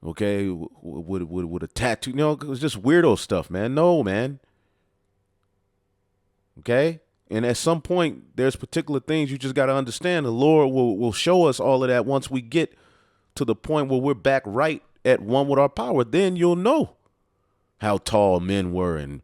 Okay, with a tattoo. It's just weirdo stuff, man. No, man. Okay? And at some point, there's particular things you just got to understand. The Lord will show us all of that once we get to the point where we're back right at one with our power. Then you'll know how tall men were, and,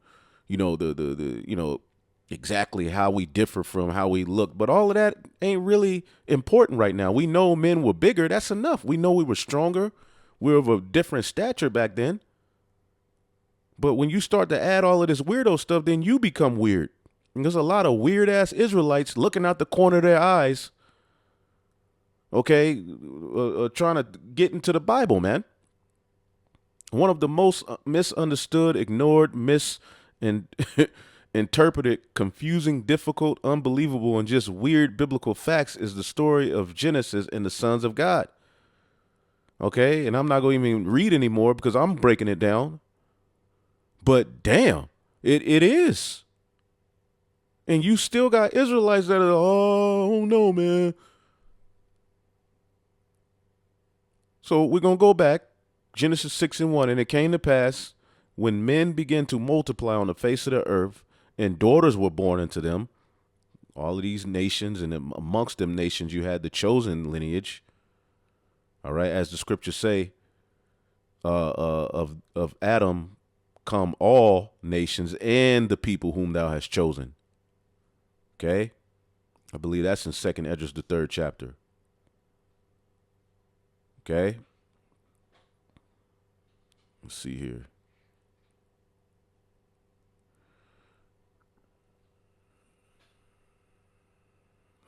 exactly how we differ from how we look. But all of that ain't really important right now. We know men were bigger. That's enough. We know we were stronger. We were of a different stature back then. But when you start to add all of this weirdo stuff, then you become weird. And there's a lot of weird ass Israelites looking out the corner of their eyes, okay, trying to get into the Bible, man. One of the most misunderstood, ignored, interpreted, confusing, difficult, unbelievable, and just weird biblical facts is the story of Genesis and the sons of God. Okay, and I'm not going to even read anymore because I'm breaking it down. But damn, it is. And you still got Israelites that are, oh no, man. So we're going to go back, Genesis 6:1, and it came to pass when men began to multiply on the face of the earth, and daughters were born unto them, all of these nations, and amongst them nations you had the chosen lineage. All right, as the scriptures say, of Adam come all nations and the people whom thou hast chosen. Okay, I believe that's in 2nd Esdras, the 3rd chapter. Okay, let's see here.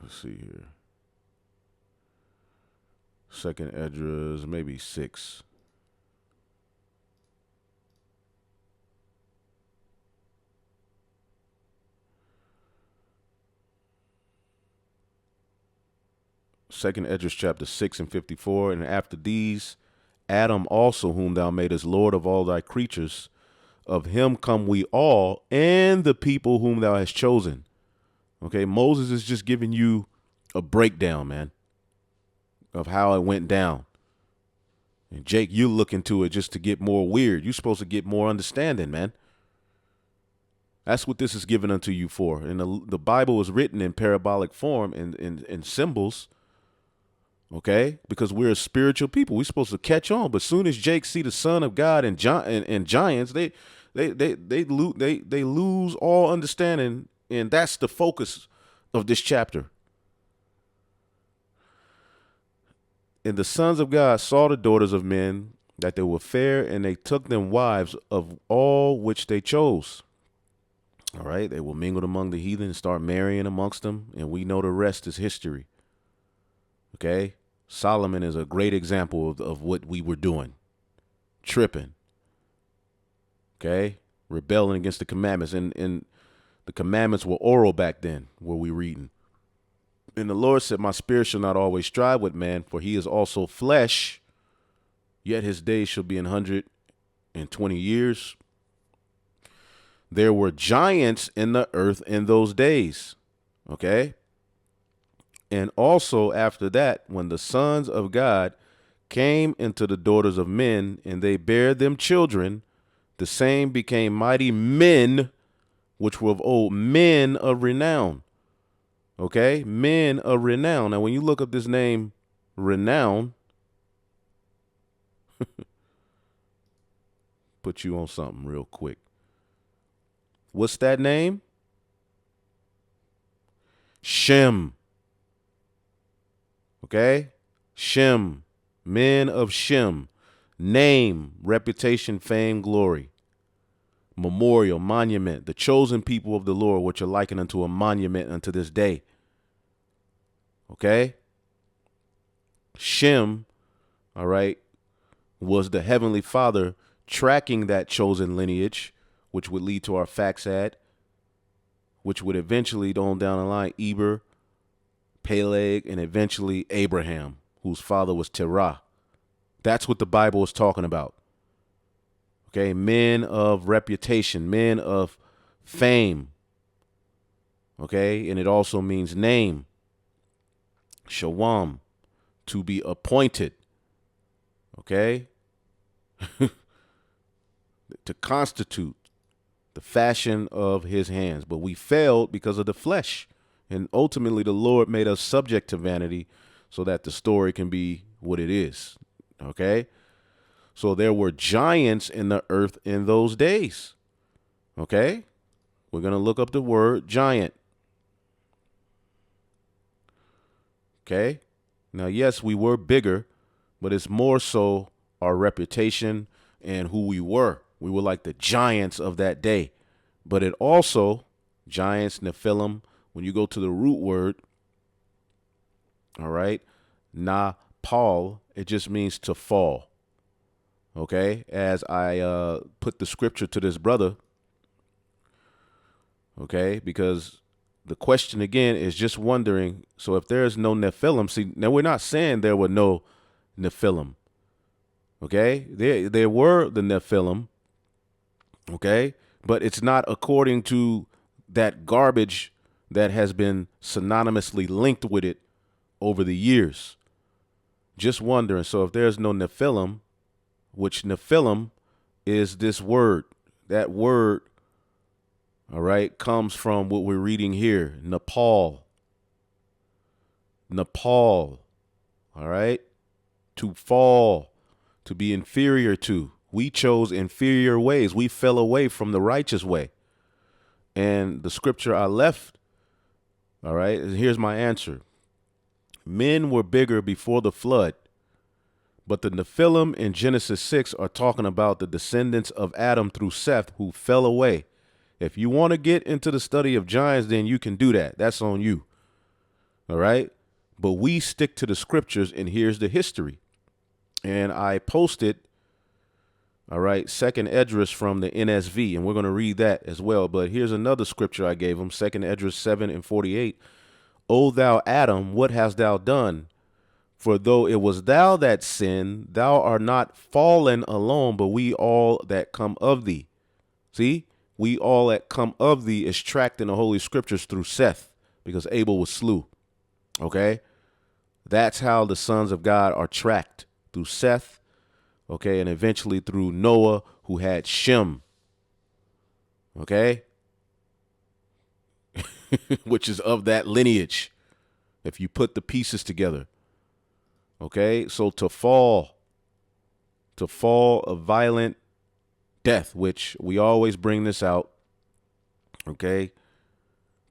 Let's see here. 2nd Esdras, maybe 6. Second Esdras chapter 6 and 54. And after these, Adam also, whom thou madest Lord of all thy creatures, of him come we all, and the people whom thou hast chosen. Okay, Moses is just giving you a breakdown, man, of how it went down. And Jake, you look into it just to get more weird. You're supposed to get more understanding, man. That's what this is given unto you for. And the Bible is written in parabolic form and in symbols, okay? Because we're a spiritual people. We're supposed to catch on. But soon as Jake see the Son of God and giants, they lose all understanding, and that's the focus of this chapter. And the sons of God saw the daughters of men, that they were fair, and they took them wives of all which they chose. All right, they were mingled among the heathen and start marrying amongst them, and we know the rest is history. Okay, Solomon is a great example of what we were doing, tripping. Okay, rebelling against the commandments, and the commandments were oral back then, where we reading. And the Lord said, my spirit shall not always strive with man, for he is also flesh, yet his days shall be 120 years. There were giants in the earth in those days. Okay. And also after that, when the sons of God came into the daughters of men, and they bare them children, the same became mighty men, which were of old, men of renown. Okay, men of renown. Now, when you look up this name, renown, put you on something real quick. What's that name? Shem. Okay, Shem, men of Shem. Name, reputation, fame, glory. Memorial, monument, the chosen people of the Lord, which are likened unto a monument unto this day. Okay? Shem, all right, was the heavenly father tracking that chosen lineage, which would lead to our Faxad, which would eventually, down the line, Eber, Peleg, and eventually Abraham, whose father was Terah. That's what the Bible is talking about. Okay, men of reputation, men of fame. Okay, and it also means name. Shawam, to be appointed. Okay, to constitute the fashion of his hands. But we failed because of the flesh. And ultimately, the Lord made us subject to vanity so that the story can be what it is. Okay. So there were giants in the earth in those days. Okay. We're going to look up the word giant. Okay. Now, yes, we were bigger, but it's more so our reputation and who we were. We were like the giants of that day. But it also, giants, Nephilim, when you go to the root word, all right, Paul, it just means to fall. Okay, as I put the scripture to this brother, okay, because the question again is just wondering, so if there's no Nephilim, see, now we're not saying there were no Nephilim, okay, there were the Nephilim, okay, but it's not according to that garbage that has been synonymously linked with it over the years. Just wondering, so if there's no Nephilim, which Nephilim is this word. That word, all right, comes from what we're reading here, Nepal. Nepal, all right, to fall, to be inferior to. We chose inferior ways. We fell away from the righteous way. And the scripture I left, all right, here's my answer. Men were bigger before the flood. But the Nephilim in Genesis 6 are talking about the descendants of Adam through Seth who fell away. If you want to get into the study of giants, then you can do that. That's on you. All right. But we stick to the scriptures, and here's the history. And I posted, all right, second Esdras from the NSV, and we're going to read that as well. But here's another scripture I gave him, second Esdras 7:48. O thou Adam, what hast thou done? For though it was thou that sinned, thou art not fallen alone, but we all that come of thee. See, we all that come of thee is tracked in the Holy Scriptures through Seth, because Abel was slew. Okay, that's how the sons of God are tracked, through Seth, Okay, and eventually through Noah, who had Shem. Okay, which is of that lineage. If you put the pieces together. Okay, so to fall a violent death, which we always bring this out. Okay,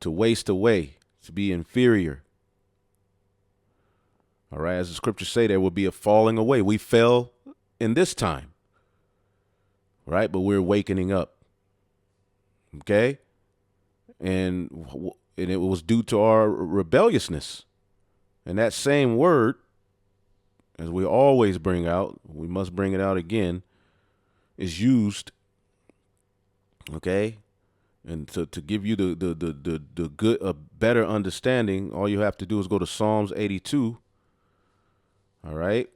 to waste away, to be inferior. All right, as the scriptures say, there will be a falling away. We fell in this time, right? But we're wakening up. Okay, and it was due to our rebelliousness. And that same word, as we always bring out, we must bring it out again, is used, okay? And to give you the good, a better understanding, all you have to do is go to Psalms 82, all right?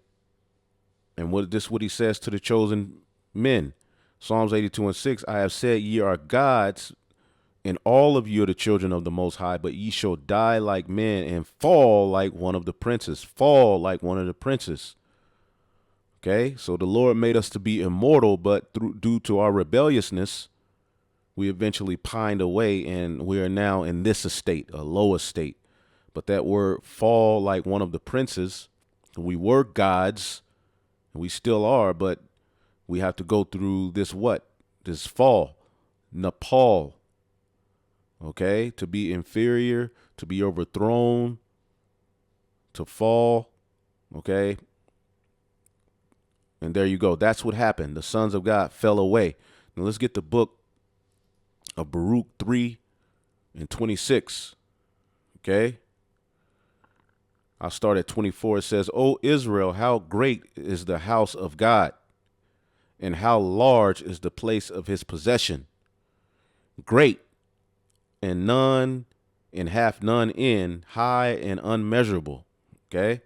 And what he says to the chosen men. Psalms 82:6, I have said ye are gods, and all of you are the children of the Most High, but ye shall die like men and fall like one of the princes. Fall like one of the princes. Okay, so the Lord made us to be immortal, but due to our rebelliousness, we eventually pined away, and we are now in this estate, a low estate. But that word fall like one of the princes, we were gods, and we still are, but we have to go through this This fall, Nepal, okay, to be inferior, to be overthrown, to fall, okay. And there you go. That's what happened. The sons of God fell away. Now let's get the book of Baruch 3:26. Okay. I'll start at 24. It says, O Israel, how great is the house of God, and how large is the place of his possession. Great, and none, and hath none in, high and unmeasurable. Okay.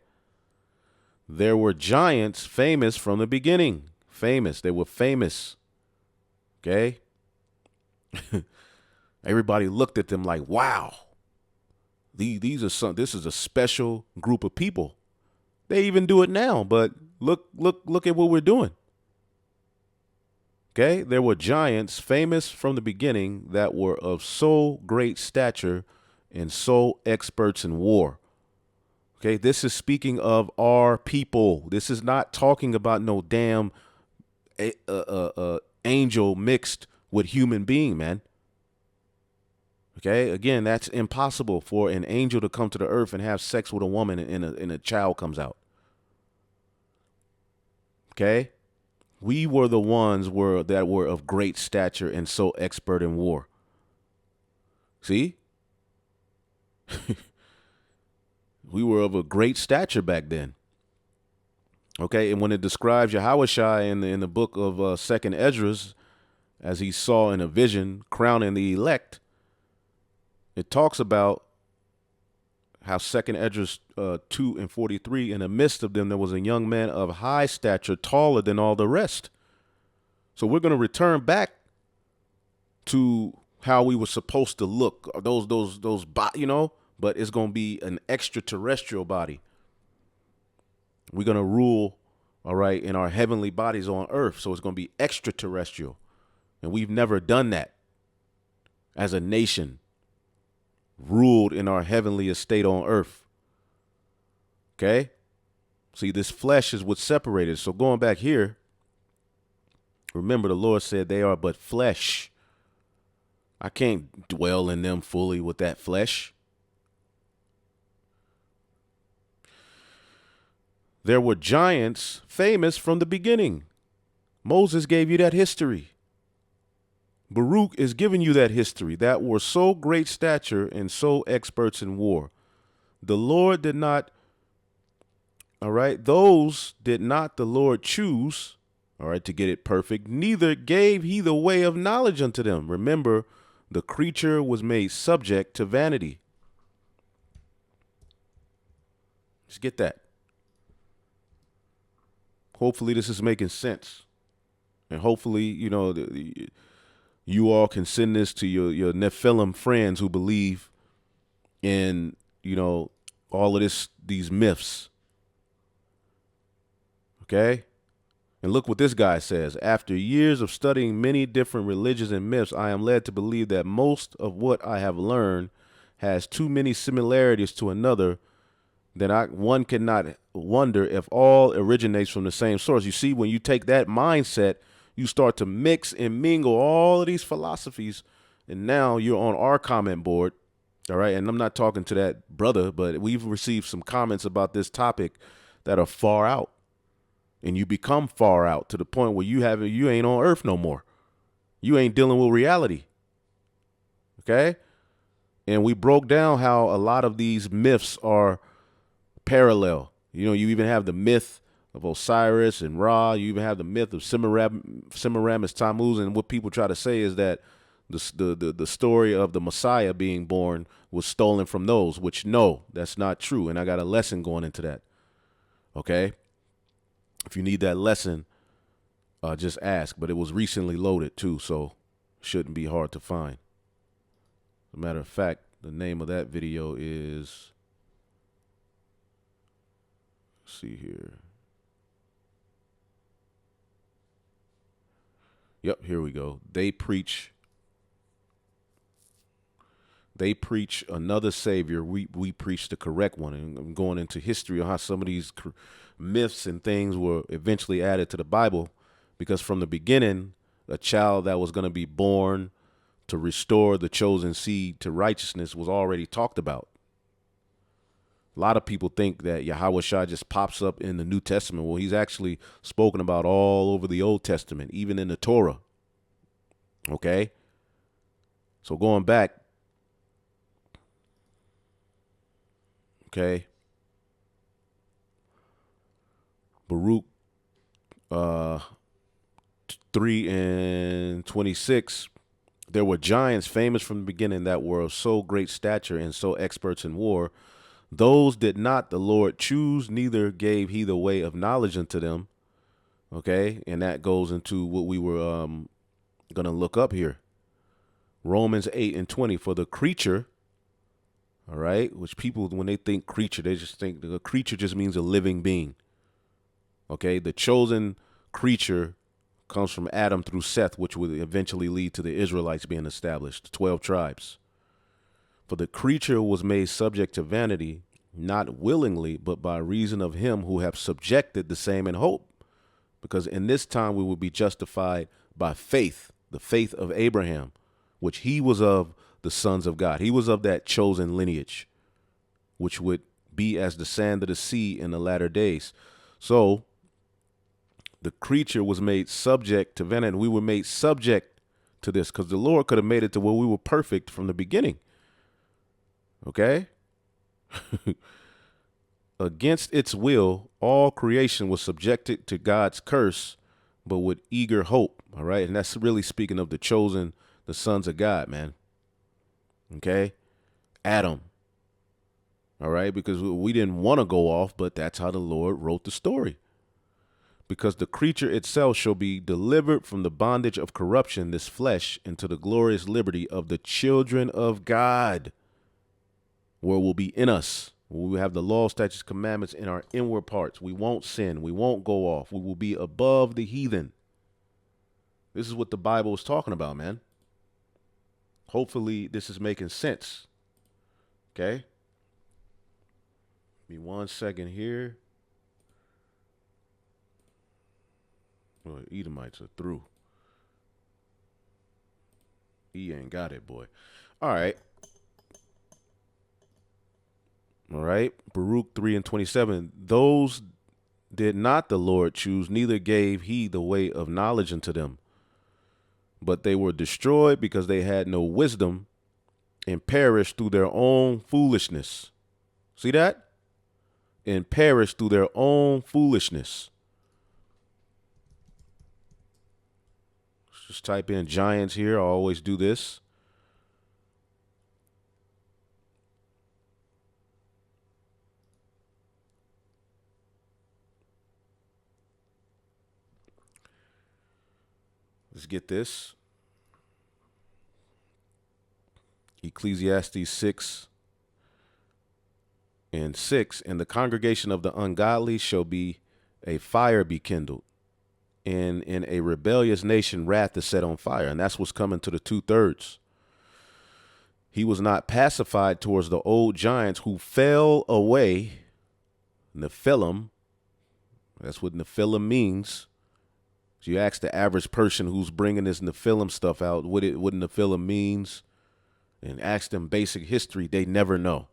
There were giants famous from the beginning. Famous. They were famous. Okay. Everybody looked at them like, wow, this is a special group of people. They even do it now, but look at what we're doing. Okay. There were giants famous from the beginning that were of so great stature and so experts in war. Okay. This is speaking of our people. This is not talking about no damn angel mixed with human being, man. Okay, again, that's impossible for an angel to come to the earth and have sex with a woman and a child comes out. Okay, we were the ones that were of great stature and so expert in war. See, we were of a great stature back then. Okay, and when it describes Yahushua in the book of Second Esdras, as he saw in a vision crowning the elect, it talks about how Second Esdras 2:43, in the midst of them there was a young man of high stature, taller than all the rest. So we're going to return back to how we were supposed to look, but it's going to be an extraterrestrial body. We're going to rule, all right, in our heavenly bodies on earth. So it's going to be extraterrestrial. And we've never done that as a nation, ruled in our heavenly estate on earth. Okay? See, this flesh is what separated. So going back here, remember the Lord said they are but flesh. I can't dwell in them fully with that flesh. There were giants famous from the beginning. Moses gave you that history. Baruch is giving you that history, that were so great stature and so experts in war. The Lord did not, all right, those did not the Lord choose, all right, to get it perfect, neither gave he the way of knowledge unto them. Remember, the creature was made subject to vanity. Just get that. Hopefully this is making sense. And hopefully, you all can send this to your Nephilim friends who believe in, all of these myths. Okay? And look what this guy says. After years of studying many different religions and myths, I am led to believe that most of what I have learned has too many similarities to another that one cannot wonder if all originates from the same source. You see, when you take that mindset, you start to mix and mingle all of these philosophies, and now you're on our comment board. All right. And I'm not talking to that brother, but we've received some comments about this topic that are far out. And you become far out to the point where you ain't on earth no more. You ain't dealing with reality. Okay? And we broke down how a lot of these myths are parallel. You know, you even have the myth of Osiris and Ra. You even have the myth of Semiramis Tammuz. And what people try to say is that the story of the Messiah being born was stolen from those, which no, that's not true. And I got a lesson going into that. Okay? If you need that lesson, just ask. But it was recently loaded too, so shouldn't be hard to find. As a matter of fact, the name of that video is, let's see here. Yep, here we go. They preach another savior. We preach the correct one. And I'm going into history on how some of these myths and things were eventually added to the Bible, because from the beginning, a child that was going to be born to restore the chosen seed to righteousness was already talked about. A lot of people think that Yahweh Shai just pops up in the New Testament. Well, he's actually spoken about all over the Old Testament, even in the Torah. Okay? So going back, okay, Baruch 3:26, there were giants famous from the beginning that were of so great stature and so experts in war. Those did not the Lord choose, neither gave he the way of knowledge unto them. Okay, and that goes into what we were going to look up here. Romans 8:20, for the creature, all right, which people, when they think creature, they just think the creature just means a living being. Okay, the chosen creature comes from Adam through Seth, which would eventually lead to the Israelites being established, 12 tribes. For the creature was made subject to vanity, not willingly, but by reason of him who have subjected the same in hope. Because in this time we will be justified by faith, the faith of Abraham, which he was of the sons of God. He was of that chosen lineage, which would be as the sand of the sea in the latter days. So the creature was made subject to vanity. We were made subject to this because the Lord could have made it to where we were perfect from the beginning. Okay? Against its will, all creation was subjected to God's curse, but with eager hope. All right? And that's really speaking of the chosen, the sons of God, man. Okay? Adam. All right? Because we didn't want to go off, but that's how the Lord wrote the story. Because the creature itself shall be delivered from the bondage of corruption, this flesh, into the glorious liberty of the children of God, where will be in us. We will have the law, statutes, commandments in our inward parts. We won't sin. We won't go off. We will be above the heathen. This is what the Bible is talking about, man. Hopefully this is making sense. Okay? Give me 1 second here. Oh, Edomites are through. He ain't got it, boy. All right. All right. Baruch 3:27. Those did not the Lord choose, neither gave he the way of knowledge unto them. But they were destroyed because they had no wisdom and perished through their own foolishness. See that? And perished through their own foolishness. Just type in giants here. I always do this. Let's get this. Ecclesiastes 6:6, and the congregation of the ungodly shall be a fire be kindled, in a rebellious nation, wrath is set on fire. And that's what's coming to the 2/3. He was not pacified towards the old giants who fell away. Nephilim, that's what Nephilim means. So you ask the average person who's bringing this Nephilim stuff out what Nephilim means, and ask them basic history, they never know.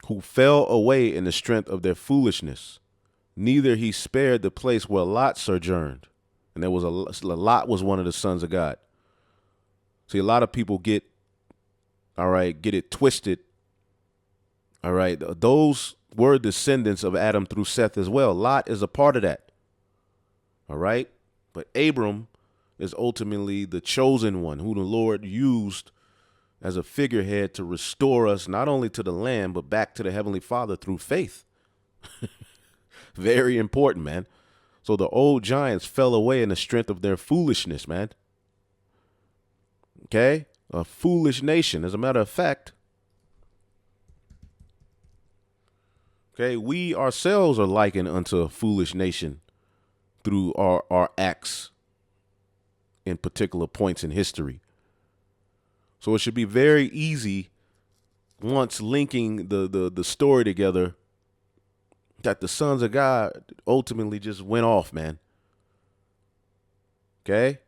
Who fell away in the strength of their foolishness. Neither he spared the place where Lot sojourned. And there was Lot was one of the sons of God. See, a lot of people get it twisted. All right. Those were descendants of Adam through Seth as well. Lot is a part of that. All right. But Abram is ultimately the chosen one who the Lord used as a figurehead to restore us not only to the land, but back to the Heavenly Father through faith. Very important, man. So the old giants fell away in the strength of their foolishness, man. Okay? A foolish nation. As a matter of fact, okay, we ourselves are likened unto a foolish nation through our acts in particular points in history. So it should be very easy once linking the story together that the sons of God ultimately just went off, man. Okay?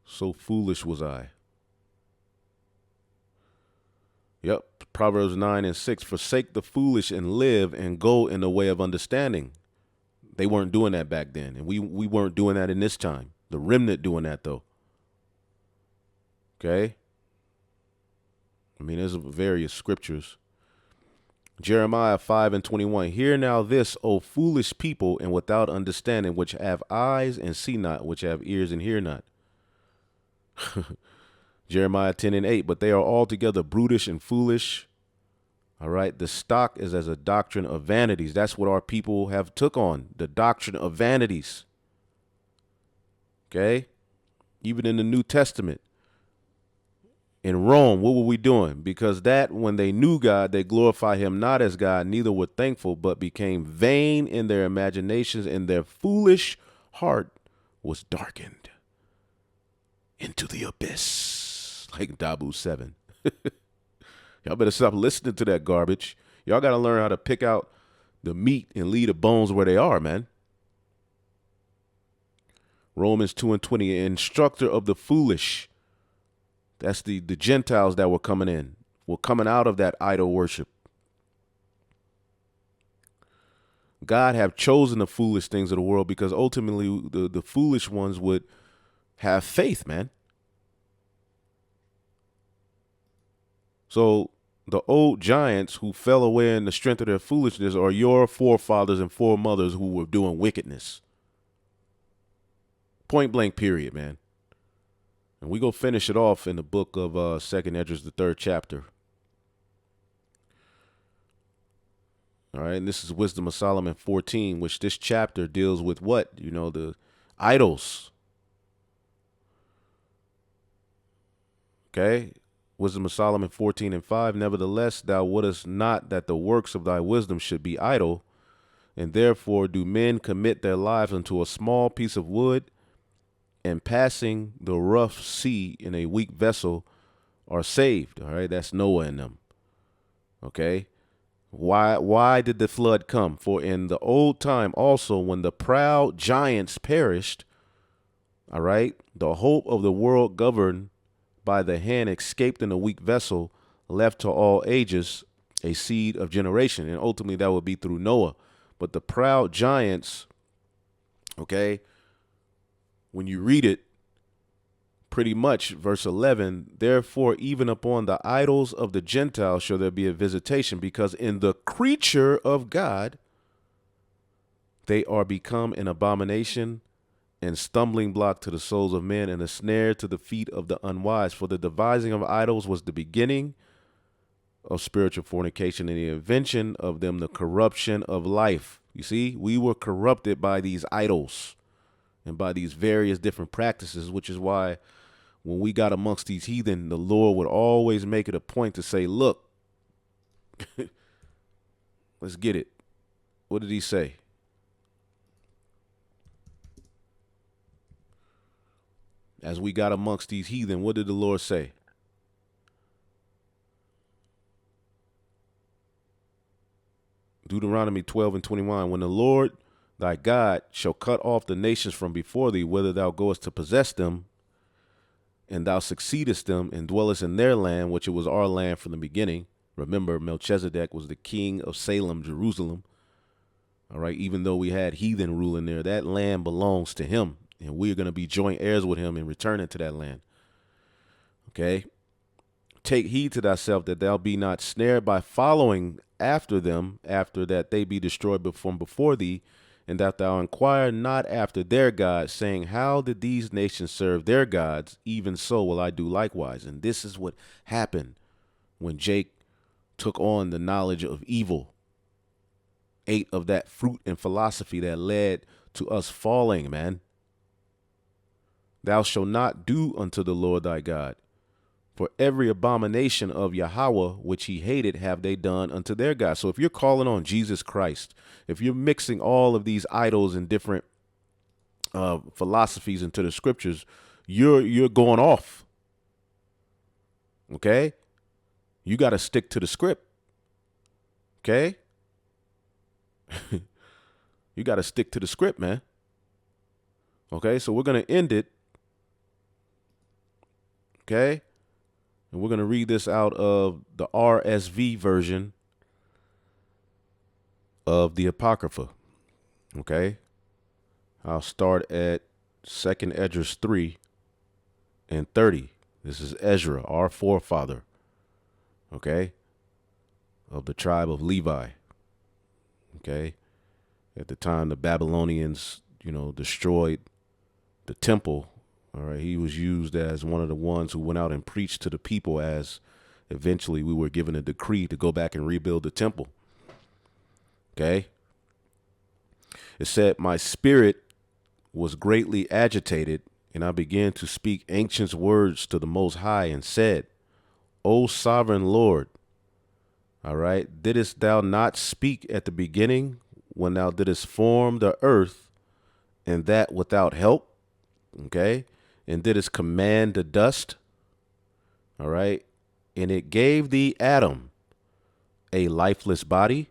So foolish was I. Yep. Proverbs 9:6. Forsake the foolish and live and go in the way of understanding. They weren't doing that back then. And we weren't doing that in this time. The remnant doing that, though. Okay? I mean, there's various scriptures. Jeremiah 5:21. Hear now this, O foolish people, and without understanding, which have eyes and see not, which have ears and hear not. Jeremiah 10:8. But they are altogether brutish and foolish. All right. The stock is as a doctrine of vanities. That's what our people have took on. The doctrine of vanities. Okay. Even in the New Testament. In Rome, what were we doing? Because that when they knew God, they glorified him not as God, neither were thankful, but became vain in their imaginations, and their foolish heart was darkened into the abyss. Like Dabu 7. Y'all better stop listening to that garbage. Y'all got to learn how to pick out the meat and leave the bones where they are, man. Romans 2:20, instructor of the foolish. That's the Gentiles that were coming out of that idol worship. God have chosen the foolish things of the world because ultimately the foolish ones would have faith, man. So the old giants who fell away in the strength of their foolishness are your forefathers and foremothers who were doing wickedness. Point blank, period, man. And we go finish it off in the book of 2 Esdras, the 3rd chapter. All right, and this is Wisdom of Solomon 14, which this chapter deals with what? You know, the idols. Okay, Wisdom of Solomon 14:5. Nevertheless, thou wouldest not that the works of thy wisdom should be idle, and therefore do men commit their lives unto a small piece of wood, and passing the rough sea in a weak vessel are saved. All right, that's Noah and them. Okay, why did the flood come? For in the old time also, when the proud giants perished, all right, the hope of the world governed by the hand escaped in a weak vessel, left to all ages a seed of generation. And ultimately that would be through Noah. But the proud giants, okay, when you read it, pretty much verse 11, therefore even upon the idols of the Gentiles shall there be a visitation, because in the creature of God they are become an abomination and stumbling block to the souls of men, and a snare to the feet of the unwise. For the devising of idols was the beginning of spiritual fornication, and the invention of them the corruption of life. You see, we were corrupted by these idols and by these various different practices, which is why when we got amongst these heathen, the Lord would always make it a point to say, look, Let's get it. What did he say? As we got amongst these heathen, what did the Lord say? Deuteronomy 12 and 21. When the Lord thy God shall cut off the nations from before thee, whither thou goest to possess them, and thou succeedest them, and dwellest in their land, which it was our land from the beginning. Remember, Melchizedek was the king of Salem, Jerusalem. All right, even though we had heathen ruling there, that land belongs to him, and we're going to be joint heirs with him in returning to that land. Okay? Take heed to thyself that thou be not snared by following after them, after that they be destroyed from before thee, and that thou inquire not after their gods, saying, how did these nations serve their gods? Even so will I do likewise. And this is what happened when Jake took on the knowledge of evil, ate of that fruit and philosophy that led to us falling, man. Thou shalt not do unto the Lord thy God. For every abomination of Yahweh, which he hated, have they done unto their God. So if you're calling on Jesus Christ, if you're mixing all of these idols and different philosophies into the scriptures, you're going off. Okay? You got to stick to the script. Okay? You got to stick to the script, man. Okay? So we're going to end it. Okay? And we're going to read this out of the RSV version of the Apocrypha. Okay? I'll start at 2nd Esdras 3 and 30. This is Ezra, our forefather. Okay? Of the tribe of Levi. Okay? At the time the Babylonians, destroyed the temple. All right, he was used as one of the ones who went out and preached to the people as eventually we were given a decree to go back and rebuild the temple. Okay. It said, my spirit was greatly agitated, and I began to speak ancient words to the Most High and said, O sovereign Lord, all right, didst thou not speak at the beginning when thou didst form the earth, and that without help? Okay. And didst command the dust, all right, and it gave thee Adam a lifeless body,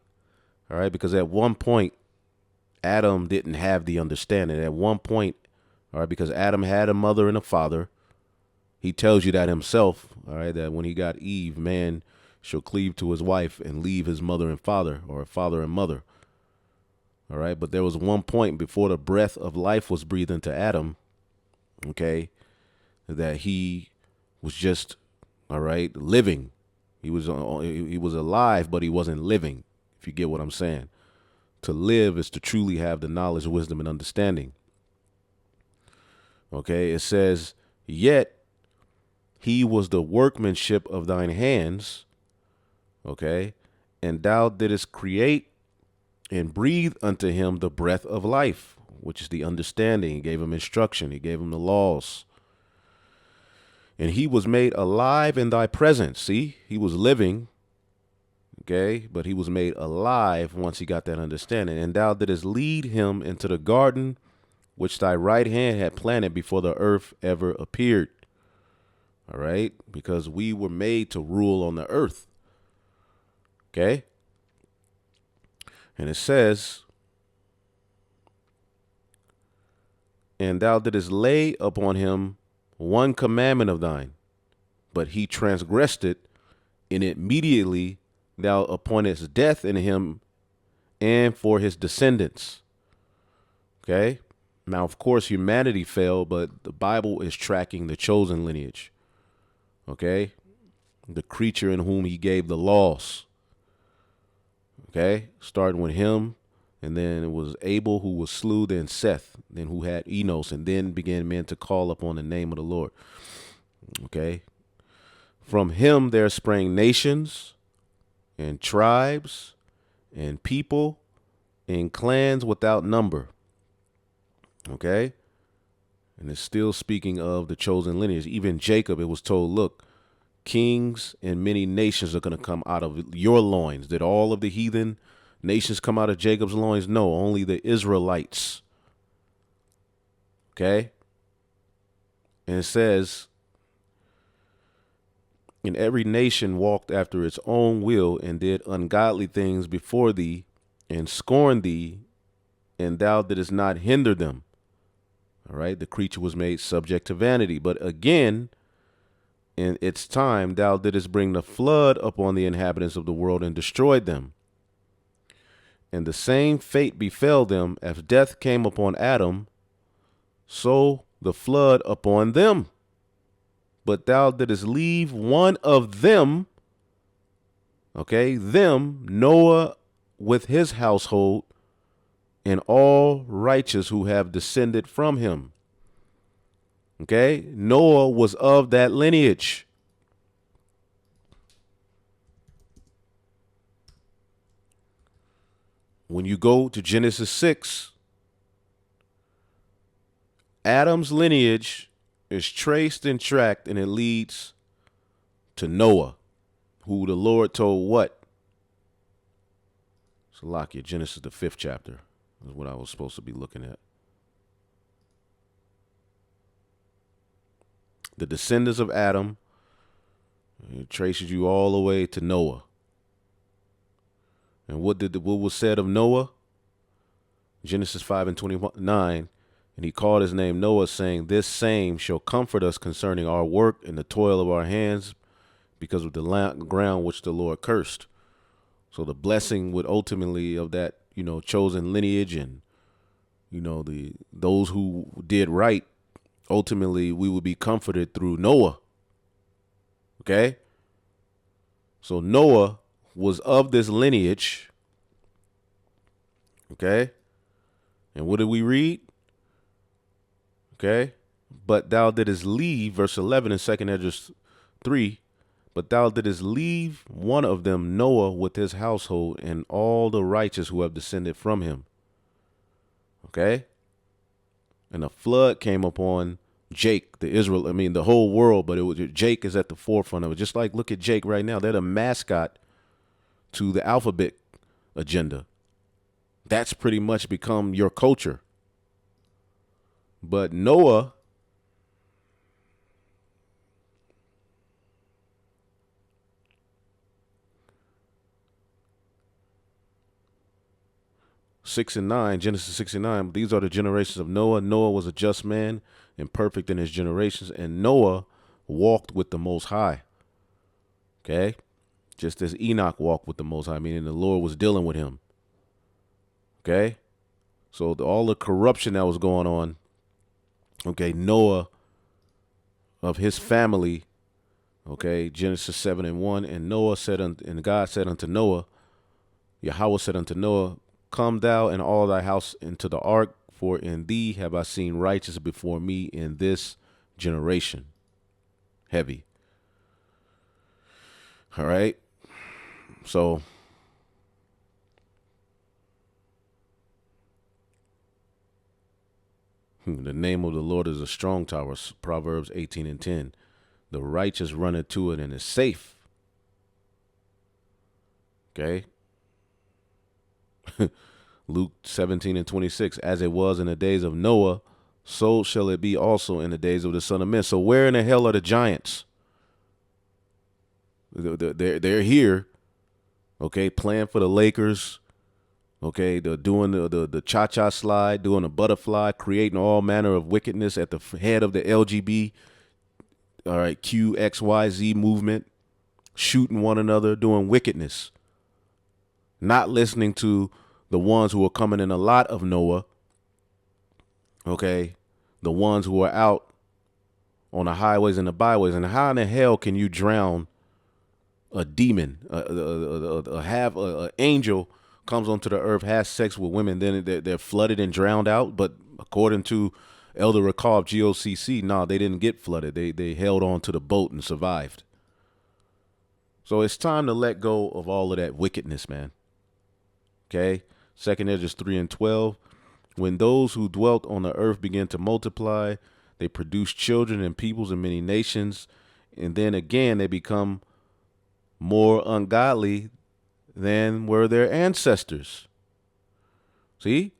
all right, because at one point Adam didn't have the understanding. At one point, all right, because Adam had a mother and a father, he tells you that himself, all right, that when he got Eve, man shall cleave to his wife and leave his mother and father, or father and mother, all right, but there was one point before the breath of life was breathed into Adam, okay, that he was just, all right, living. He was alive, but he wasn't living, if you get what I'm saying. To live is to truly have the knowledge, wisdom, and understanding. Okay, it says, yet he was the workmanship of thine hands, okay, and thou didst create and breathe unto him the breath of life, which is the understanding. He gave him instruction. He gave him the laws. And he was made alive in thy presence. See, he was living, okay, but he was made alive once he got that understanding. And thou didst lead him into the garden which thy right hand had planted before the earth ever appeared. All right, because we were made to rule on the earth. Okay. And it says, and thou didst lay upon him one commandment of thine, but he transgressed it, and immediately thou appointest death in him and for his descendants. Okay. Now, of course, humanity fell, but the Bible is tracking the chosen lineage. Okay. The creature in whom he gave the laws. Okay. Starting with him. And then it was Abel who was slew, then Seth, then who had Enos, and then began men to call upon the name of the Lord. Okay. From him there sprang nations and tribes and people and clans without number. Okay. And it's still speaking of the chosen lineage. Even Jacob, it was told, look, Kings and many nations are going to come out of your loins. Did all of the heathen nations come out of Jacob's loins? No, only the Israelites. Okay? And it says, and every nation walked after its own will and did ungodly things before thee and scorned thee, and thou didst not hinder them. All right? The creature was made subject to vanity. But again, in its time, thou didst bring the flood upon the inhabitants of the world and destroyed them. And the same fate befell them as death came upon Adam, so the flood upon them. But thou didst leave one of them, okay, them, Noah with his household, and all righteous who have descended from him. Okay, Noah was of that lineage. When you go to Genesis 6, Adam's lineage is traced and tracked, and it leads to Noah, who the Lord told what? Salakia, Genesis, the 5th chapter, is what I was supposed to be looking at. The descendants of Adam, it traces you all the way to Noah. And what was said of Noah? Genesis 5:29, and he called his name Noah, saying, this same shall comfort us concerning our work and the toil of our hands, because of the ground which the Lord cursed. So the blessing would ultimately of that, chosen lineage and, those who did right, ultimately we would be comforted through Noah. Okay? So Noah was of this lineage. Okay? And what did we read? Okay? But thou didst leave, verse 11 in 2nd Esdras 3, but thou didst leave one of them, Noah, with his household, and all the righteous who have descended from him. Okay? And a flood came upon Jake, the whole world, but Jake is at the forefront of it. Just like, look at Jake right now. They're the mascot to the alphabet agenda. That's pretty much become your culture. But Noah, Genesis 6 and 9, these are the generations of Noah. Noah was a just man and perfect in his generations, and Noah walked with the Most High. Okay? Just as Enoch walked with the Most High, meaning the Lord was dealing with him. Okay? So all the corruption that was going on, okay, Noah of his family, okay, Genesis 7 and 1, and God said unto Noah, Yahweh said unto Noah, come thou and all thy house into the ark, for in thee have I seen righteous before me in this generation. Heavy. All right. So the name of the Lord is a strong tower. Proverbs 18 and 10. The righteous run into it and is safe. Okay. Luke 17 and 26. As it was in the days of Noah, so shall it be also in the days of the Son of Man. So where in the hell are the giants? They're here. Okay, playing for the Lakers. Okay, they're doing the cha-cha slide, doing a butterfly, creating all manner of wickedness at the head of the LGB, all right, QXYZ movement, shooting one another, doing wickedness. Not listening to the ones who are coming in a lot of Noah, okay, the ones who are out on the highways and the byways. And how in the hell can you drown a demon, an angel comes onto the earth, has sex with women, then they're flooded and drowned out? But according to Elder Rakab, GOCC, no, they didn't get flooded. They held on to the boat and survived. So it's time to let go of all of that wickedness, man. Okay? 2nd Esdras 3 and 12. When those who dwelt on the earth began to multiply, they produced children and peoples and many nations. And then again, they become more ungodly than were their ancestors. See?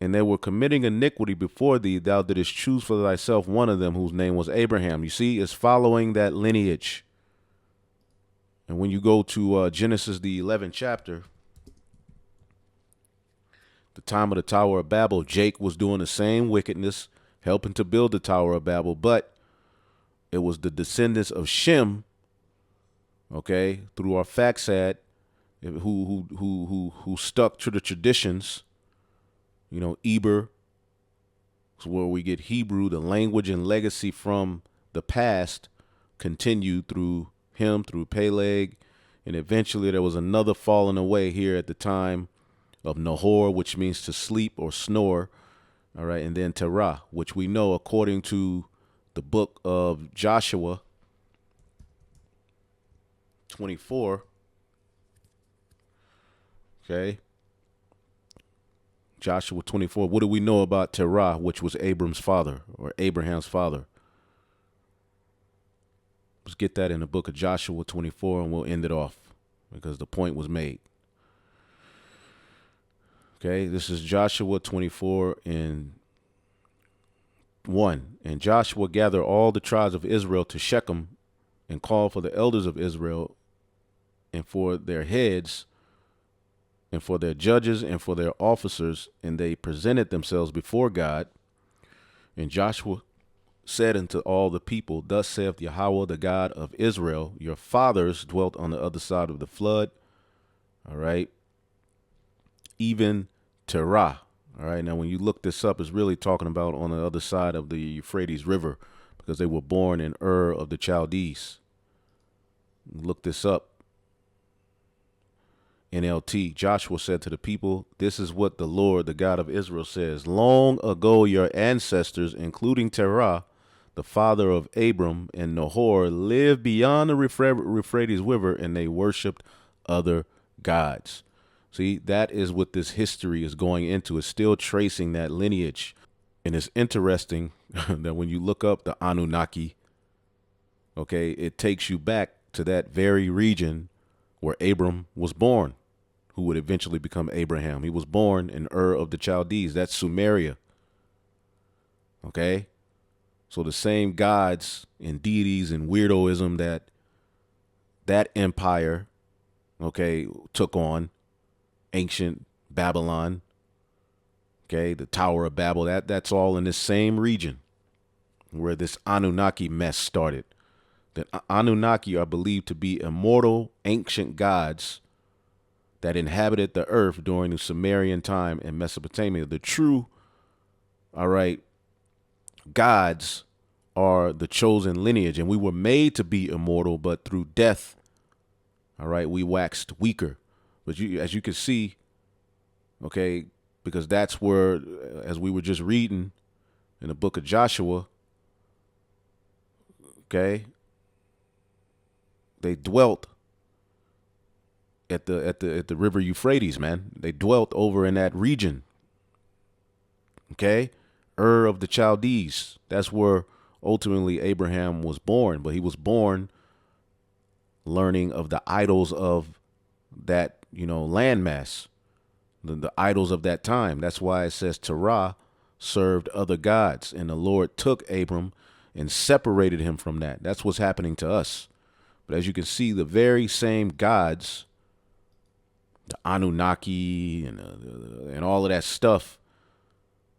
And they were committing iniquity before thee. Thou didst choose for thyself one of them whose name was Abraham. You see, it's following that lineage. And when you go to Genesis, the 11th chapter, the time of the Tower of Babel, Jake was doing the same wickedness, helping to build the Tower of Babel, but it was the descendants of Shem, okay, through our Faxad, who stuck to the traditions. You know, Eber is where we get Hebrew, the language and legacy from the past, continued through him, through Peleg, and eventually there was another falling away here at the time of Nahor, which means to sleep or snore. All right, and then Terah, which we know according to the book of Joshua 24. Okay. Joshua 24. What do we know about Terah, which was Abram's father or Abraham's father? Let's get that in the book of Joshua 24 and we'll end it off because the point was made. Okay, this is Joshua 24 and 1. And Joshua gathered all the tribes of Israel to Shechem and called for the elders of Israel and for their heads and for their judges and for their officers, and they presented themselves before God. And Joshua said unto all the people, Thus saith Yahweh, the God of Israel, your fathers dwelt on the other side of the flood. All right. Even Terah. All right. Now, when you look this up, it's really talking about on the other side of the Euphrates River because they were born in Ur of the Chaldees. Look this up. NLT, Joshua said to the people, This is what the Lord, the God of Israel, says. Long ago your ancestors, including Terah, the father of Abram and Nahor, lived beyond the Euphrates River, and they worshipped other gods. See, that is what this history is going into. It's still tracing that lineage. And it's interesting that when you look up the Annunaki, okay, it takes you back to that very region where Abram was born, who would eventually become Abraham. He was born in Ur of the Chaldees. That's Sumeria. Okay? So the same gods and deities and weirdoism that empire, okay, took on, ancient Babylon, okay, the Tower of Babel, that's all in this same region where this Annunaki mess started. The Anunnaki are believed to be immortal ancient gods that inhabited the earth during the Sumerian time in Mesopotamia. The true, all right, gods are the chosen lineage, and we were made to be immortal, but through death, all right, we waxed weaker. But as you can see, okay, because that's where, as we were just reading in the book of Joshua, okay, they dwelt at the river Euphrates, man. They dwelt over in that region. Okay? Ur of the Chaldees. That's where ultimately Abraham was born, but he was born learning of the idols of that, landmass, the idols of that time. That's why it says Terah served other gods, and the Lord took Abram and separated him from that. That's what's happening to us. But as you can see, the very same gods, the Anunnaki and all of that stuff,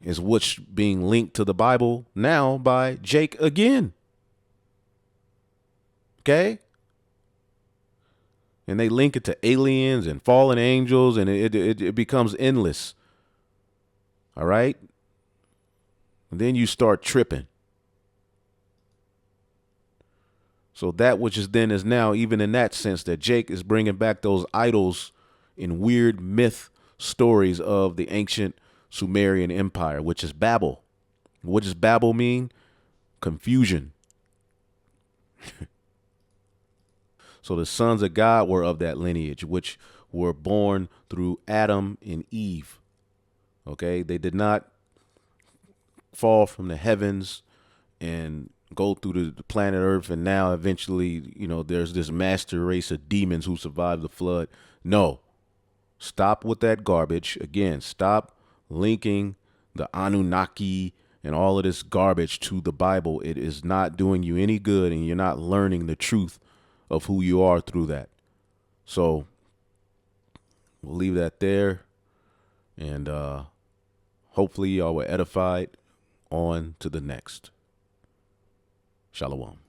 is what's being linked to the Bible now by Jake again. Okay? And they link it to aliens and fallen angels, and it becomes endless. All right? And then you start tripping. So that which is then is now, even in that sense, that Jake is bringing back those idols in weird myth stories of the ancient Sumerian Empire, which is Babel. What does Babel mean? Confusion. So the sons of God were of that lineage, which were born through Adam and Eve. Okay, they did not fall from the heavens and go through the planet Earth, and now eventually, there's this master race of demons who survived the flood. No, stop with that garbage. Again, stop linking the Anunnaki and all of this garbage to the Bible. It is not doing you any good, and you're not learning the truth of who you are through that. So we'll leave that there, and hopefully y'all were edified. On to the next. Shalom.